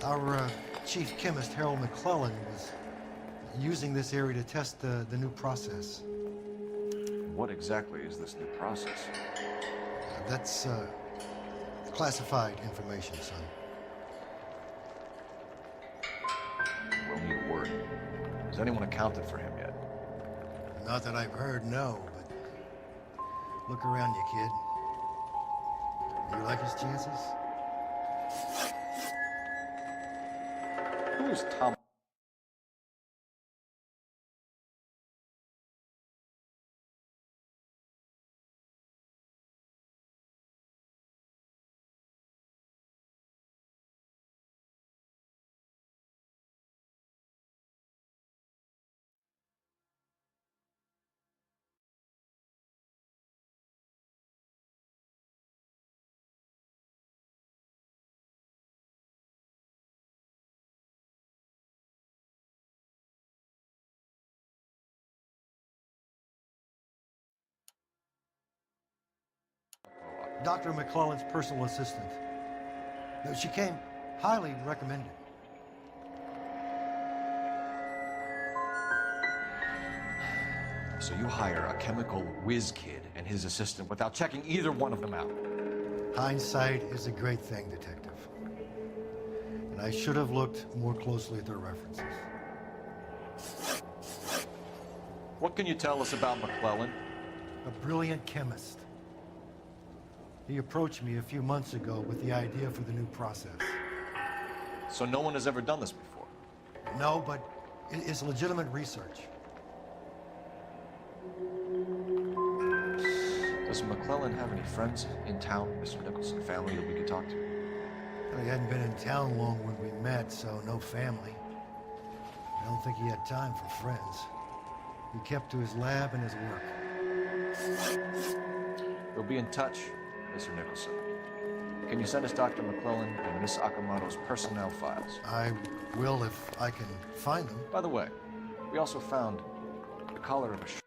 Our chief chemist, Harold McClellan, was using this area to test the new process. What exactly is this new process? That's classified information, son. We'll need a word. Has anyone accounted for him yet? Not that I've heard, no, but look around you, kid. You like his chances? Who is Tom? Dr. McClellan's personal assistant. She came highly recommended. So you hire a chemical whiz kid and his assistant without checking either one of them out? Hindsight is a great thing, detective. And I should have looked more closely at their references. What can you tell us about McClellan? A brilliant chemist. He approached me a few months ago with the idea for the new process. So no one has ever done this before? No, but it's legitimate research. Does McClellan have any friends in town, Mr. Nicholson, family that we could talk to? He hadn't been in town long when we met, so no family. I don't think he had time for friends. He kept to his lab and his work. We'll be in touch, Mr. Nicholson. Can you send us Dr. McClellan and Miss Akamoto's personnel files? I will if I can find them. By the way, we also found the collar of a shirt.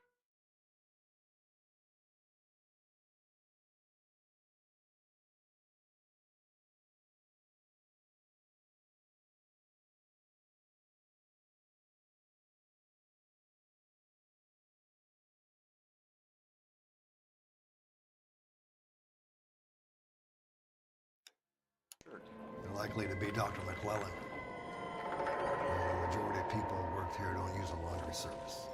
Likely to be Dr. McClellan. The majority of people who work here don't use a laundry service.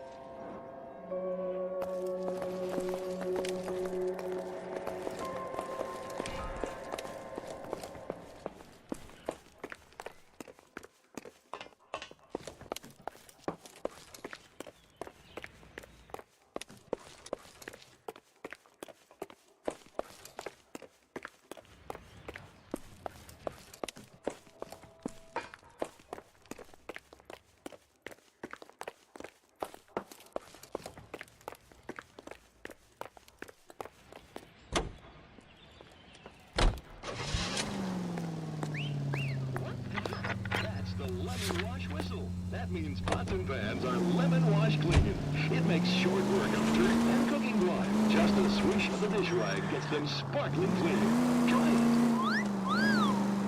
Lemon wash whistle. That means pots and pans are lemon wash clean. It makes short work of dirt and cooking grime. Just a swish of the dish rag gets them sparkling clean. Try it.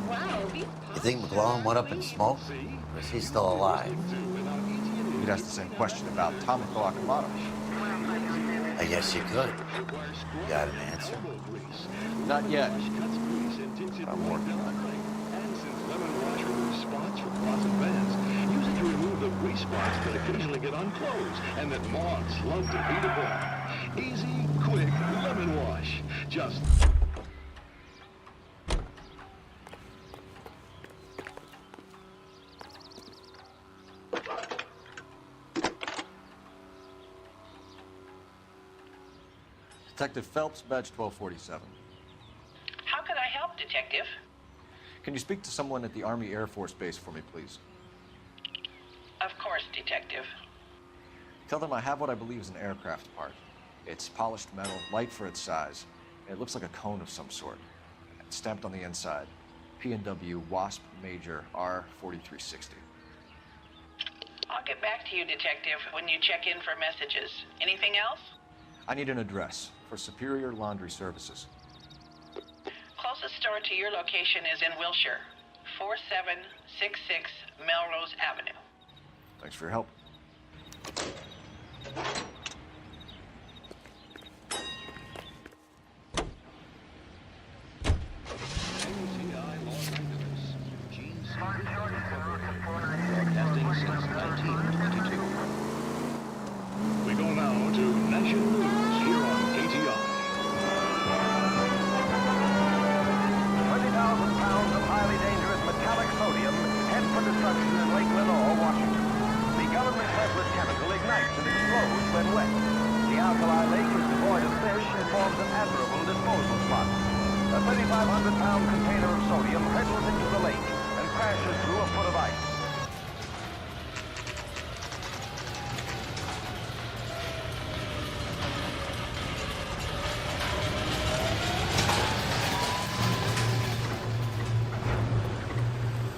Wow, you think McClellan went up in smoke? Or is he still alive? You'd ask the same question about Tomoko Akamoto. I guess you could. You got an answer? Not yet. I'm working on it. Lemon wash removes spots from pots and pans. Use it to remove the grease spots that occasionally get on clothes and that moths love to beat apart. Easy, quick lemon wash. Just... Detective Phelps, badge 1247. How could I help, Detective? Can you speak to someone at the Army Air Force Base for me, please? Of course, Detective. Tell them I have what I believe is an aircraft part. It's polished metal, light for its size. It looks like a cone of some sort. It's stamped on the inside. P&W Wasp Major R4360. I'll get back to you, Detective, when you check in for messages. Anything else? I need an address for Superior Laundry Services. Closest store to your location is in Wilshire, 4766 Melrose Avenue. Thanks for your help. We go now to National News here on KTI. 20,000 pounds of highly dangerous metallic sodium head for destruction in Lake Lenore, Washington. The government-leveled chemical ignites and explodes when wet. The alkali lake is devoid of fish and forms an admirable disposal spot. A 3,500-pound container of sodium hurtles into the lake and crashes through a foot of ice.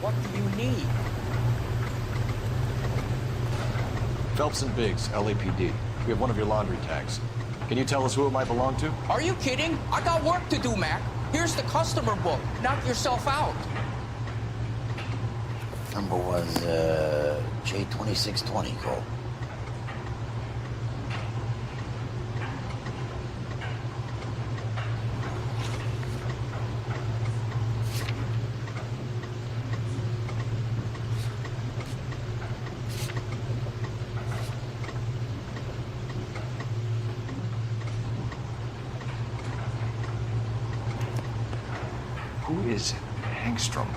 What do you need? Phelps and Biggs, LAPD. We have one of your laundry tags. Can you tell us who it might belong to? Are you kidding? I got work to do, Mac. Here's the customer book. Knock yourself out. Number was, J2620, Cole. Who is Hangstrom?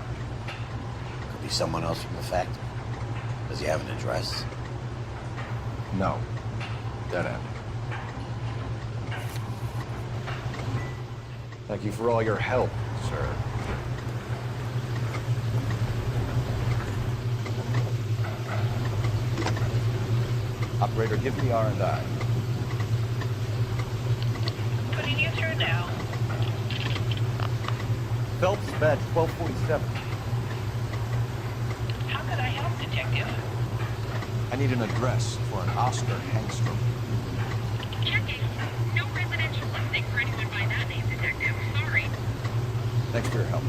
Could be someone else from the factory. Does he have an address? No. Dead end. Thank you for all your help, sir. Operator, give me R&I. Putting you through now. Phelps, badge 1247. How could I help, Detective? I need an address for an Oscar Hangstrom. Checking. No residential listing for anyone by that name, Detective. Sorry. Thanks for your help.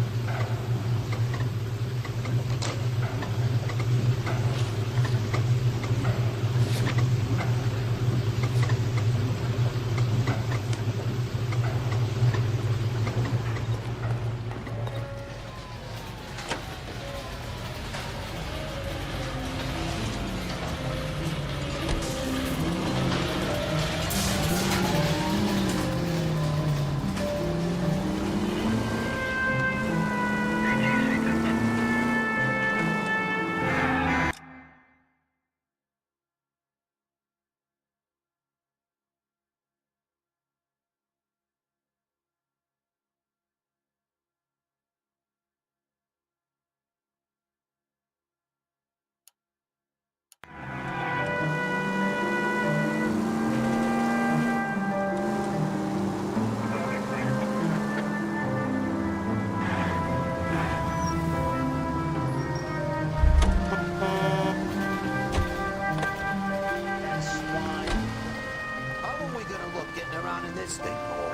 around in this thing, Cole?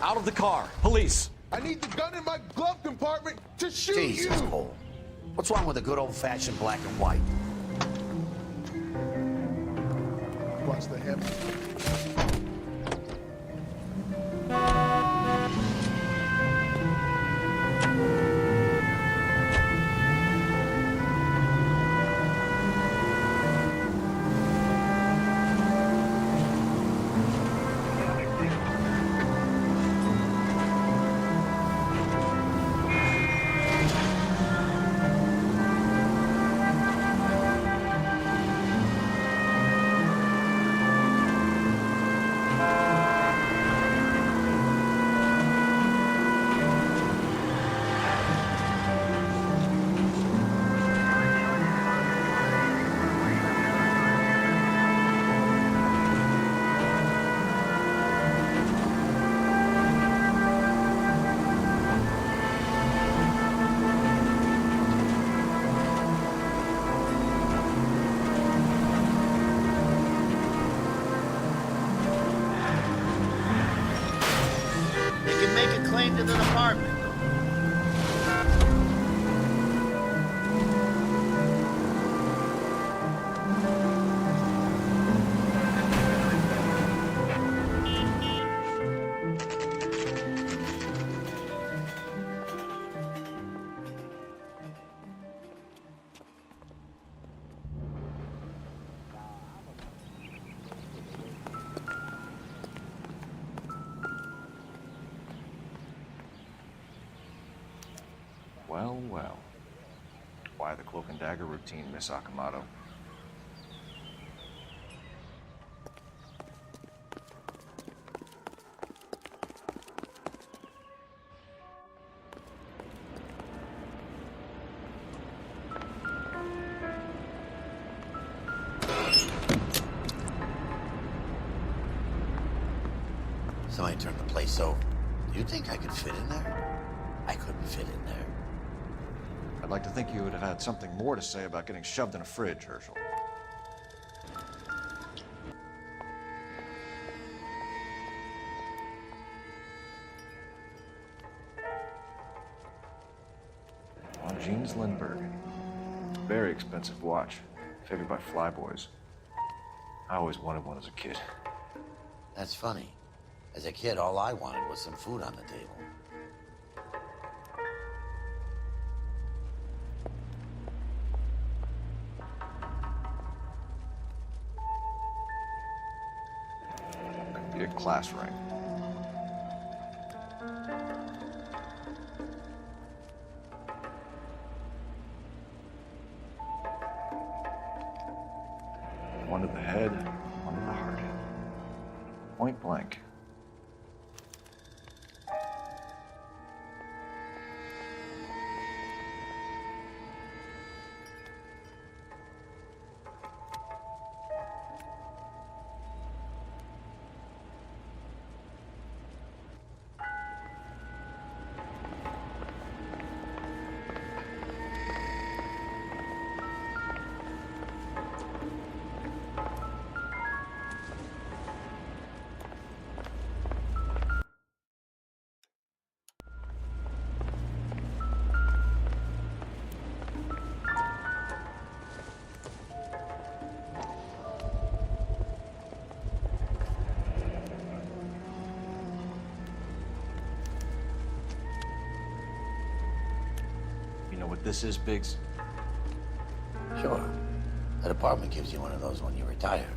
Out of the car. Police. I need the gun in my glove compartment to shoot Jesus, you! Cole. What's wrong with a good old-fashioned black and white? Watch the hip. Claim to the department. Well, well. Why the cloak and dagger routine, Miss Akamoto? Somebody turned the place over. Do you think I could fit in there? I couldn't fit in there. I'd like to think you would have had something more to say about getting shoved in a fridge, Herschel. Jeans Lindbergh. Very expensive watch. Favored by flyboys. I always wanted one as a kid. That's funny. As a kid, all I wanted was some food on the table. Could be a class ring. One to the head, one to the heart. Point blank. What this is, Biggs? Sure. The department gives you one of those when you retire.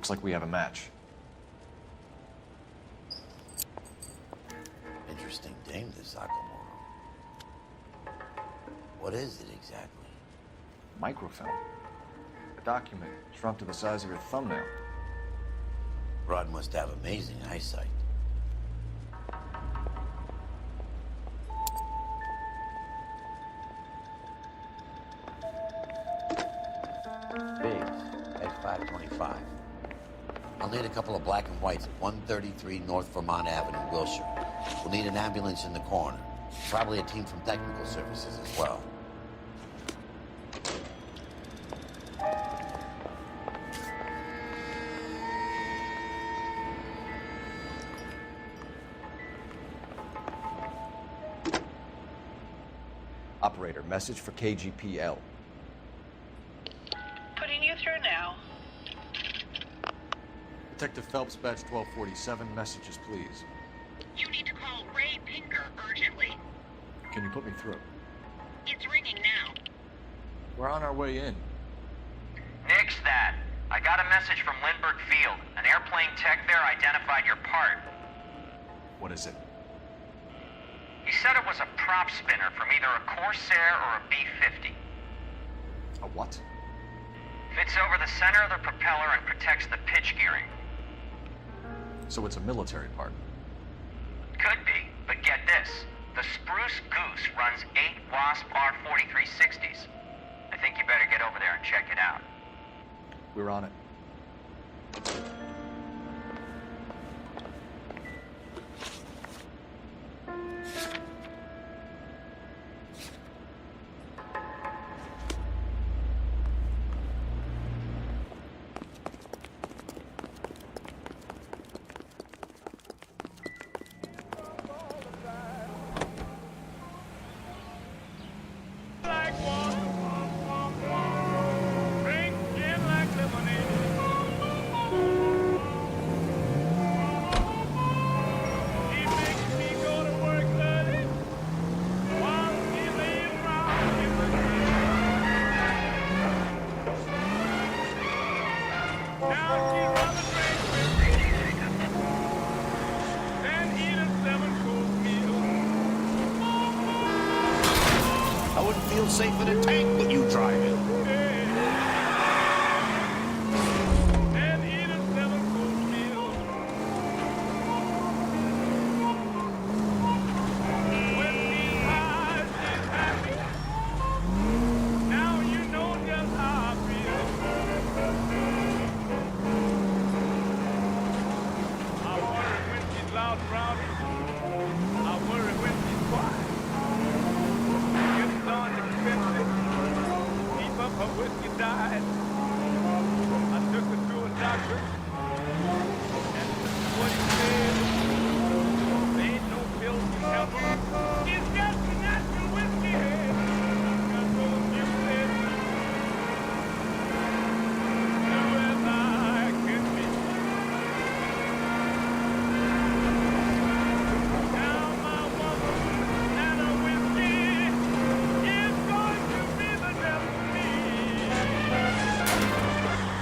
Looks like we have a match. Interesting dame, this Akamoto. What is it exactly? Microfilm. A document shrunk to the size of your thumbnail. Rod must have amazing eyesight. Biggs, at 525. I'll need a couple of black and whites at 133 North Vermont Avenue, Wilshire. We'll need an ambulance in the corner. Probably a team from technical services as well. Operator, message for KGPL. Putting you through now. Detective Phelps, badge 1247, messages, please. You need to call Ray Pinker urgently. Can you put me through? It's ringing now. We're on our way in. Nix that. I got a message from Lindbergh Field. An airplane tech there identified your part. What is it? He said it was a prop spinner from either a Corsair or a B-50. A what? Fits over the center of the propeller and protects the pitch gearing. So it's a military part. Could be, but get this. The Spruce Goose runs 8 Wasp R-4360s. I think you better get over there and check it out. We're on it. Safe in a tank with you driving.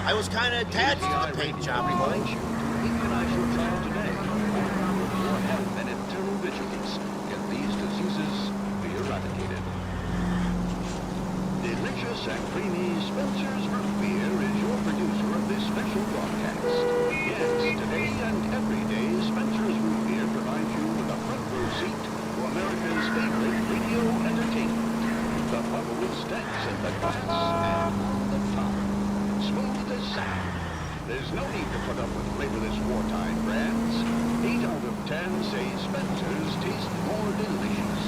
I was kind of attached to the paint job, boy. Equalize your car today. For health and internal vigilance, get these diseases be eradicated. Delicious and creamy Spencer's Root Beer is your producer of this special broadcast. Yes, today and every day, Spencer's Root Beer provides you with a front row seat to America's favorite radio entertainment. The bubble stacks in the glass and on the top. Smooth as sound. There's no need to put up with flavorless wartime brands. 8 out of 10 say Spencer's taste more delicious.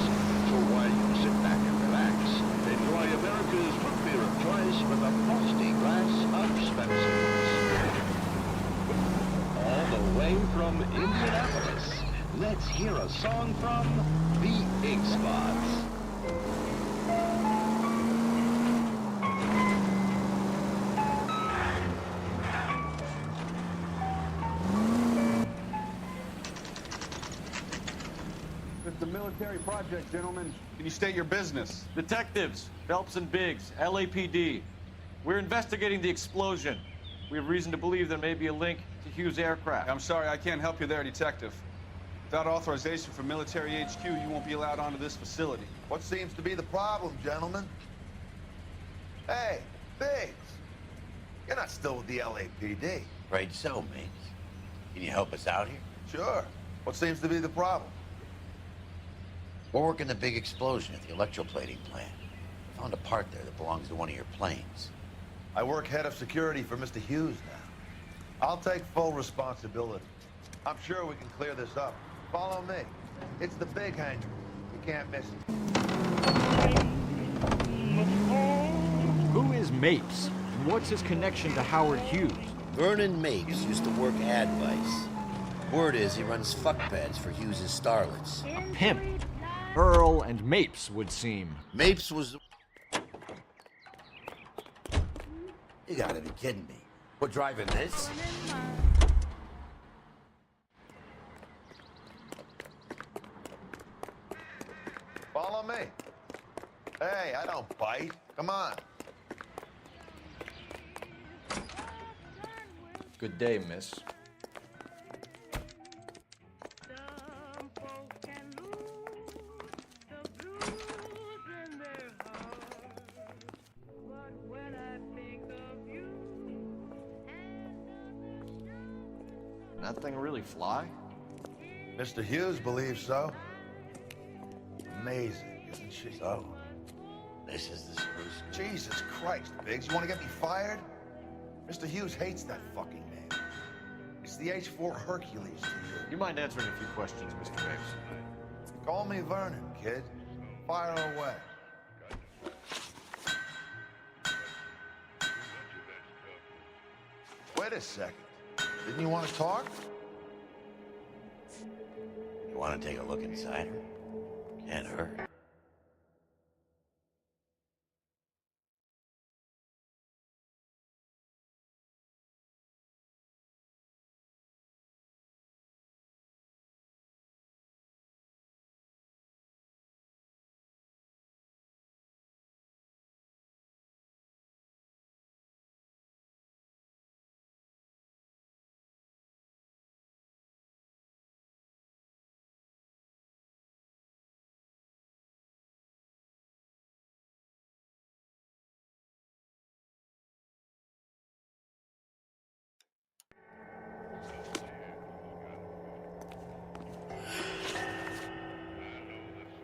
So while you sit back and relax, enjoy America's root beer of choice with a frosty glass of Spencer's. All the way from Indianapolis, let's hear a song from the Ink Spots. It's a military project, gentlemen. Can you state your business? Detectives, Phelps and Biggs, LAPD. We're investigating the explosion. We have reason to believe there may be a link to Hughes' aircraft. I'm sorry, I can't help you there, Detective. Without authorization from military HQ, you won't be allowed onto this facility. What seems to be the problem, gentlemen? Hey, Biggs. You're not still with the LAPD. Afraid so, Mapes. Can you help us out here? Sure. What seems to be the problem? We're working the big explosion at the electroplating plant. I found a part there that belongs to one of your planes. I work head of security for Mr. Hughes now. I'll take full responsibility. I'm sure we can clear this up. Follow me. It's the big hangar. You can't miss it. Who is Mapes? And what's his connection to Howard Hughes? Vernon Mapes used to work Advice. Word is he runs fuck pads for Hughes' starlets. A pimp. Earl and Mapes would seem. Mapes was... You gotta be kidding me. We're driving this? Follow me. Hey, I don't bite. Come on. Good day, miss. That thing really fly? Mr. Hughes believes so. Amazing, isn't she? So, this is the spruce. Jesus Christ, Biggs, you want to get me fired? Mr. Hughes hates that fucking name. It's the H-4 Hercules to you. You mind answering a few questions, Mr. Mapes? Call me Vernon, kid. Fire away. Wait a second. Didn't you want to talk? You want to take a look inside her? Can't hurt.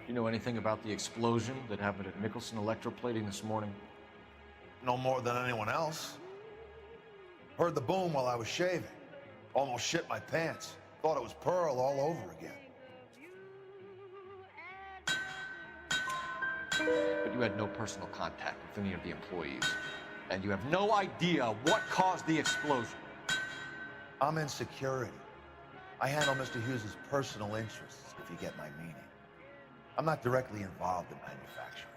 You know anything about the explosion that happened at Nicholson Electroplating this morning? No more than anyone else. Heard the boom while I was shaving. Almost shit my pants. Thought it was Pearl all over again. But you had no personal contact with any of the employees. And you have no idea what caused the explosion. I'm in security. I handle Mr. Hughes' personal interests, if you get my meaning. I'm not directly involved in manufacturing.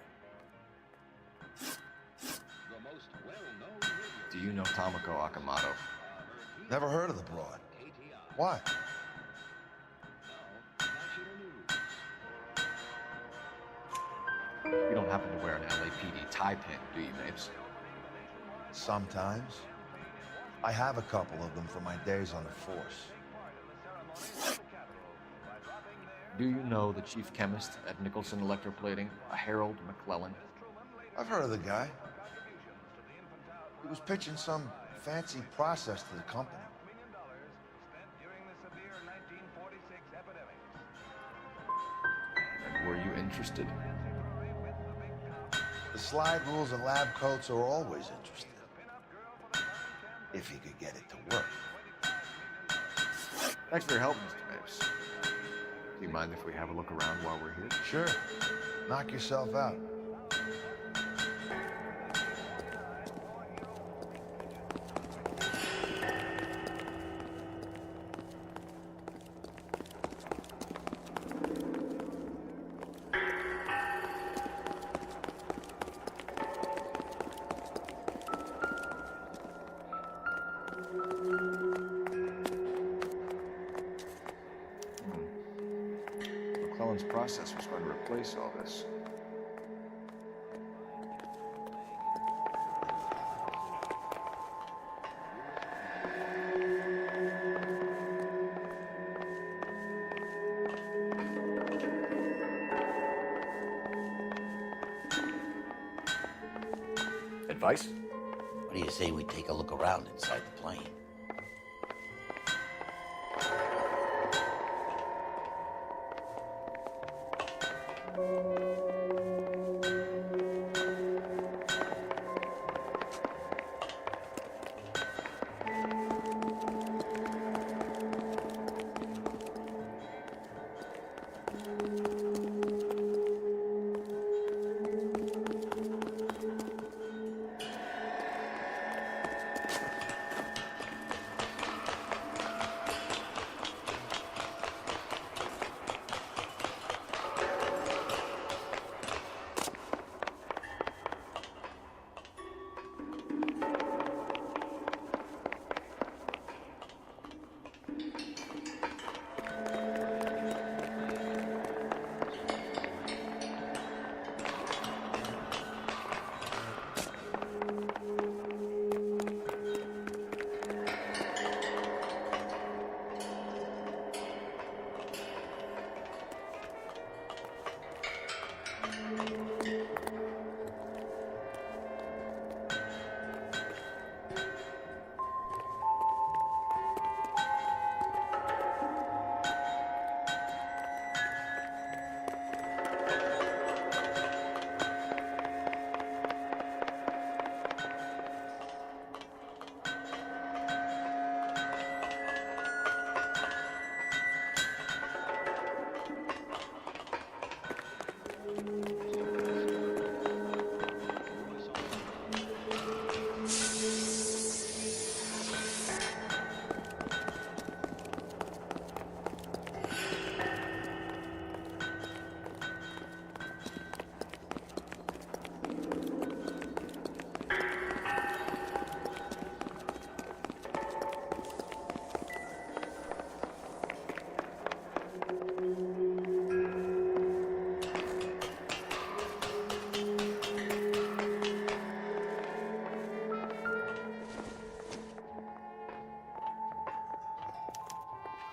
Do you know Tomoko Akamoto? Never heard of the broad. Why? You don't happen to wear an LAPD tie pin, do you, Mapes? Sometimes. I have a couple of them from my days on the force. Do you know the chief chemist at Nicholson Electroplating, a Harold McClellan? I've heard of the guy. He was pitching some fancy process to the company. And were you interested? The slide rules and lab coats are always interested. If you could get it to work. Thanks for your help, Mr. Mapes. Do you mind if we have a look around while we're here? Sure. Knock yourself out. McClellan's process was going to replace all this. advice? What do you say we take a look around inside the plane?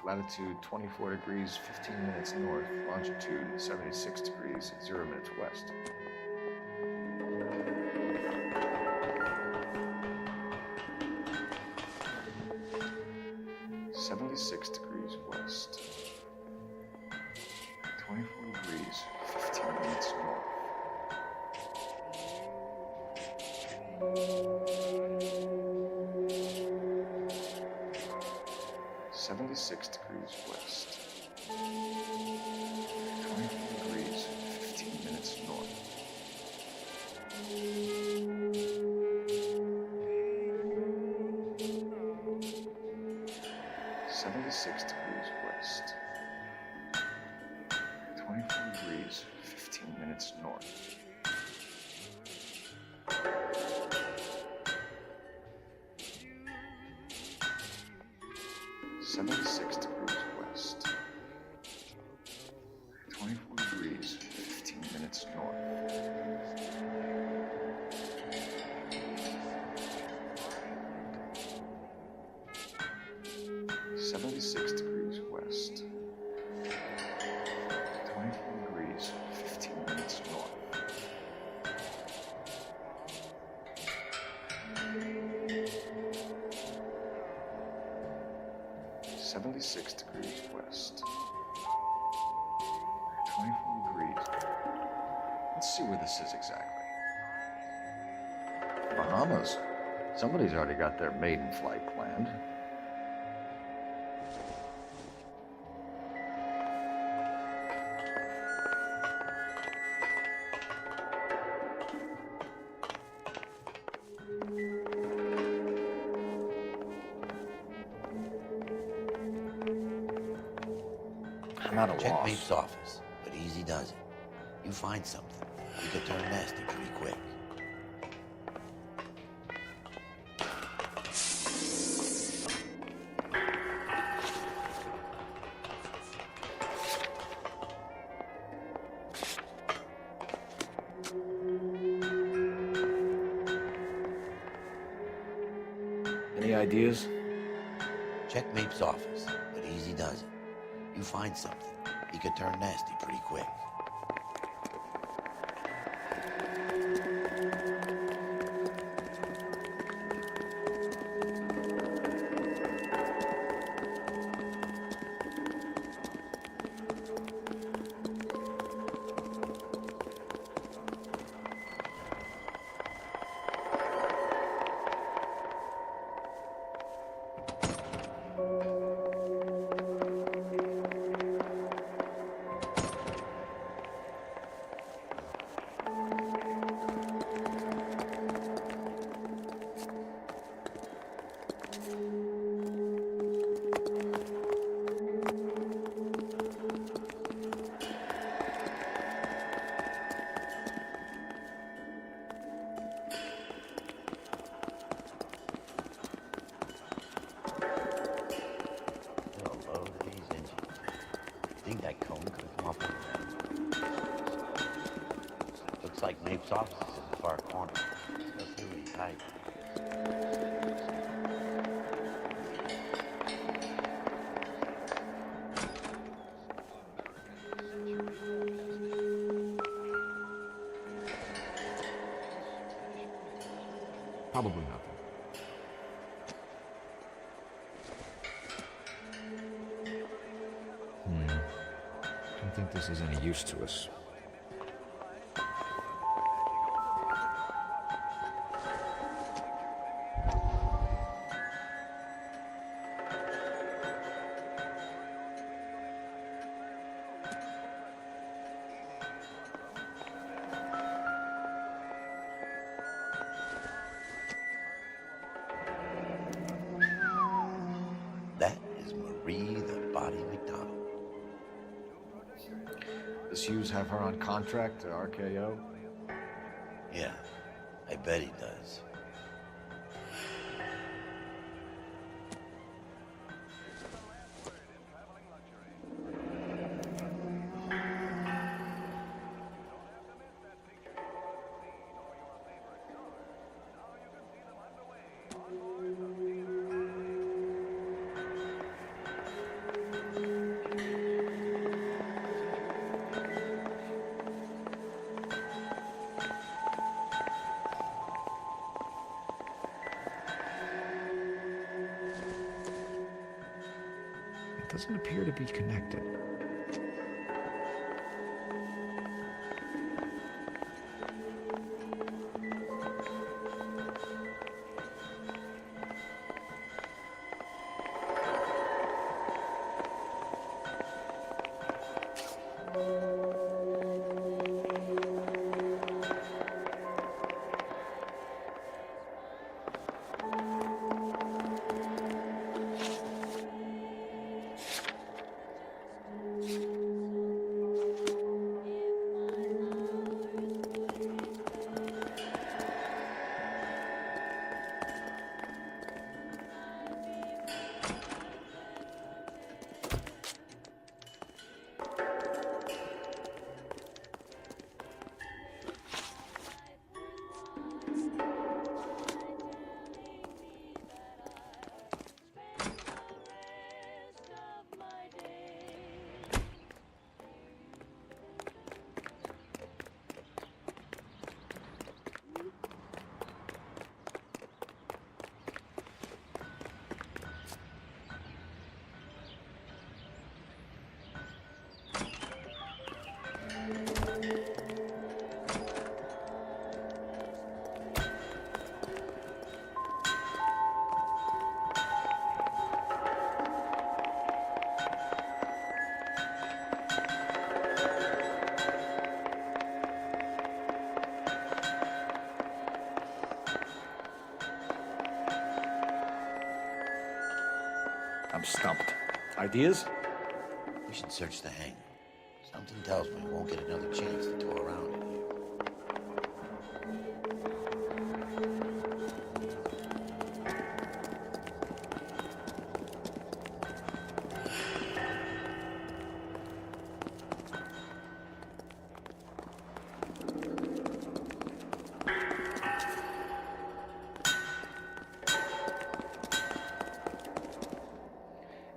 Latitude 24 degrees, 15 minutes north. Longitude 76 degrees, 0 minutes west. (76 degrees west). 24 degrees, 15 minutes north. 76 degrees west. 24 degrees, 15 minutes north. 76 degrees west. 24 degrees, 15 minutes north. 76 degrees west. 24 degrees, 15 minutes north. 76 degrees west. 24 degrees, 15 minutes north. 76 degrees west. 24 degrees. Let's see where this is exactly. Bahamas. Somebody's already got their maiden flight planned. I'm at a Check loss. Babe's office, but easy does it. You find something, you could turn nasty pretty quick. Any ideas? Check Babe's office, but easy does it. You find something, he could turn nasty pretty quick. Looks like Nape's office is in the far corner. Let's see what he's hiding. Probably nothing. Don't think this is any use to us. That is Marie the Body McDonald. Does Hughes have her on contract to RKO? Yeah, I bet he does. Doesn't appear to be connected. I'm stumped. Ideas? We should search the hangar. Something tells me we won't get another chance to tour around in here.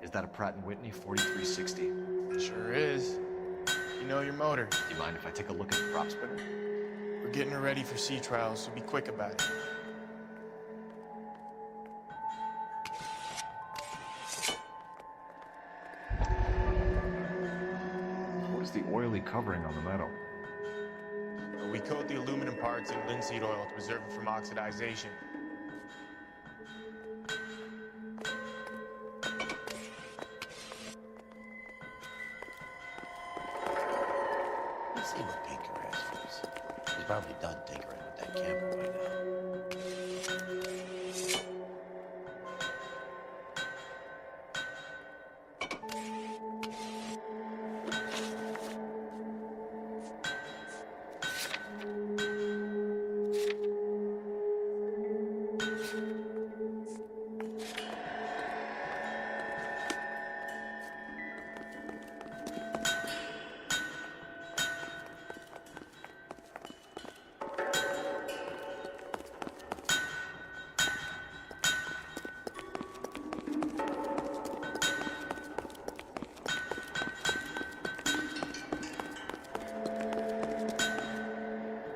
Is that a Pratt & Whitney 4360? Sure is. You know your motor. Do you mind if I take a look at the prop spinner? We're getting her ready for sea trials, so be quick about it. What is the oily covering on the metal? We coat the aluminum parts in linseed oil to preserve it from oxidization. He's probably done tinkering with that camera by now.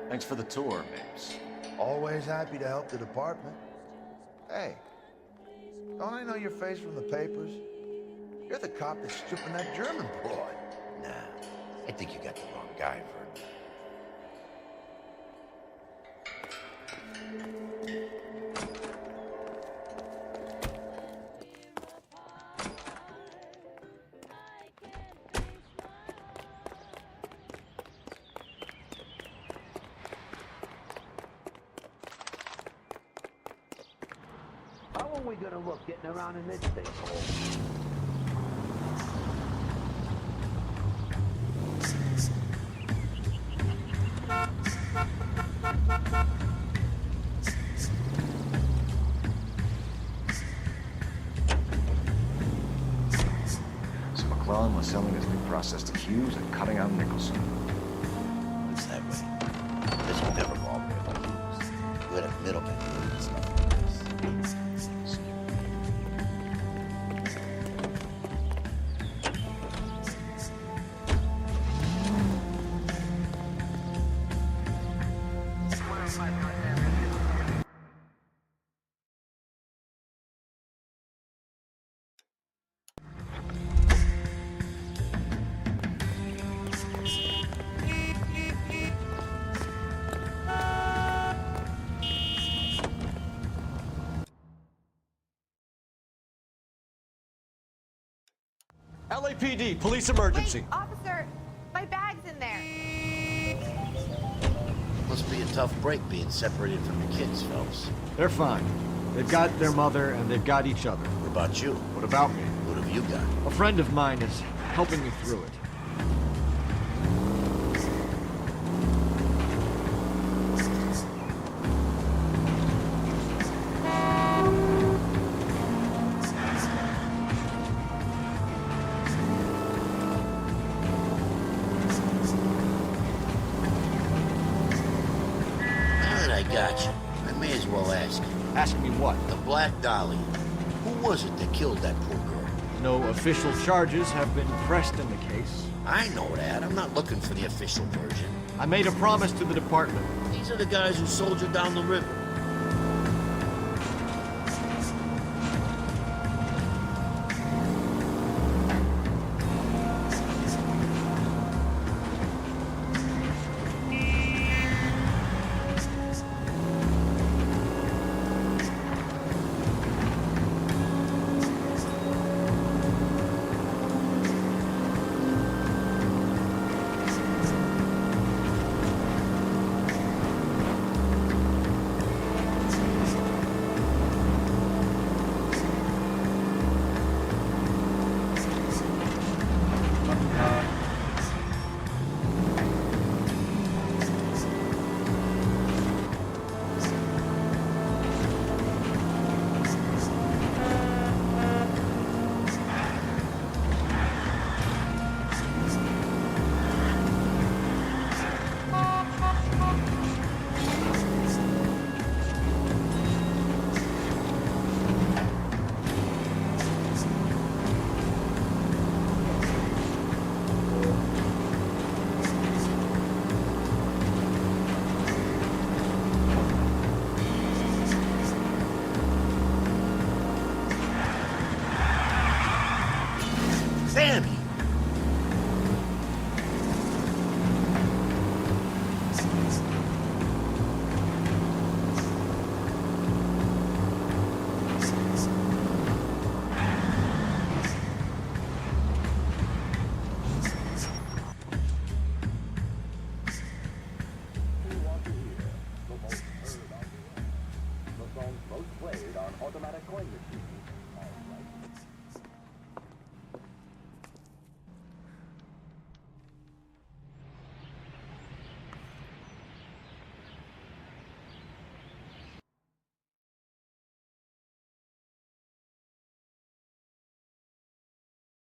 Thanks for the tour, Mapes. Always happy to help the department. Hey, don't I know your face from the papers? You're the cop that's stripping that German boy. Nah, I think you got the wrong guy, Vernon. How are we gonna look getting around in this thing? So McClellan was selling his new process to Hughes and cutting out Nicholson. It's that way. This will never go all the way like Hughes. You had a middleman doing this stuff like this. LAPD, police emergency. Wait, officer, my bag's in there. Must be a tough break being separated from your kids, Phelps. They're fine. They've got their mother and they've got each other. What about you? What about me? What have you got? A friend of mine is helping me through it. Gotcha. I may as well ask you. Ask me what? The Black Dahlia. Who was it that killed that poor girl? No official charges have been pressed in the case. I know that. I'm not looking for the official version. I made a promise to the department. These are the guys who soldiered down the river. disappointed.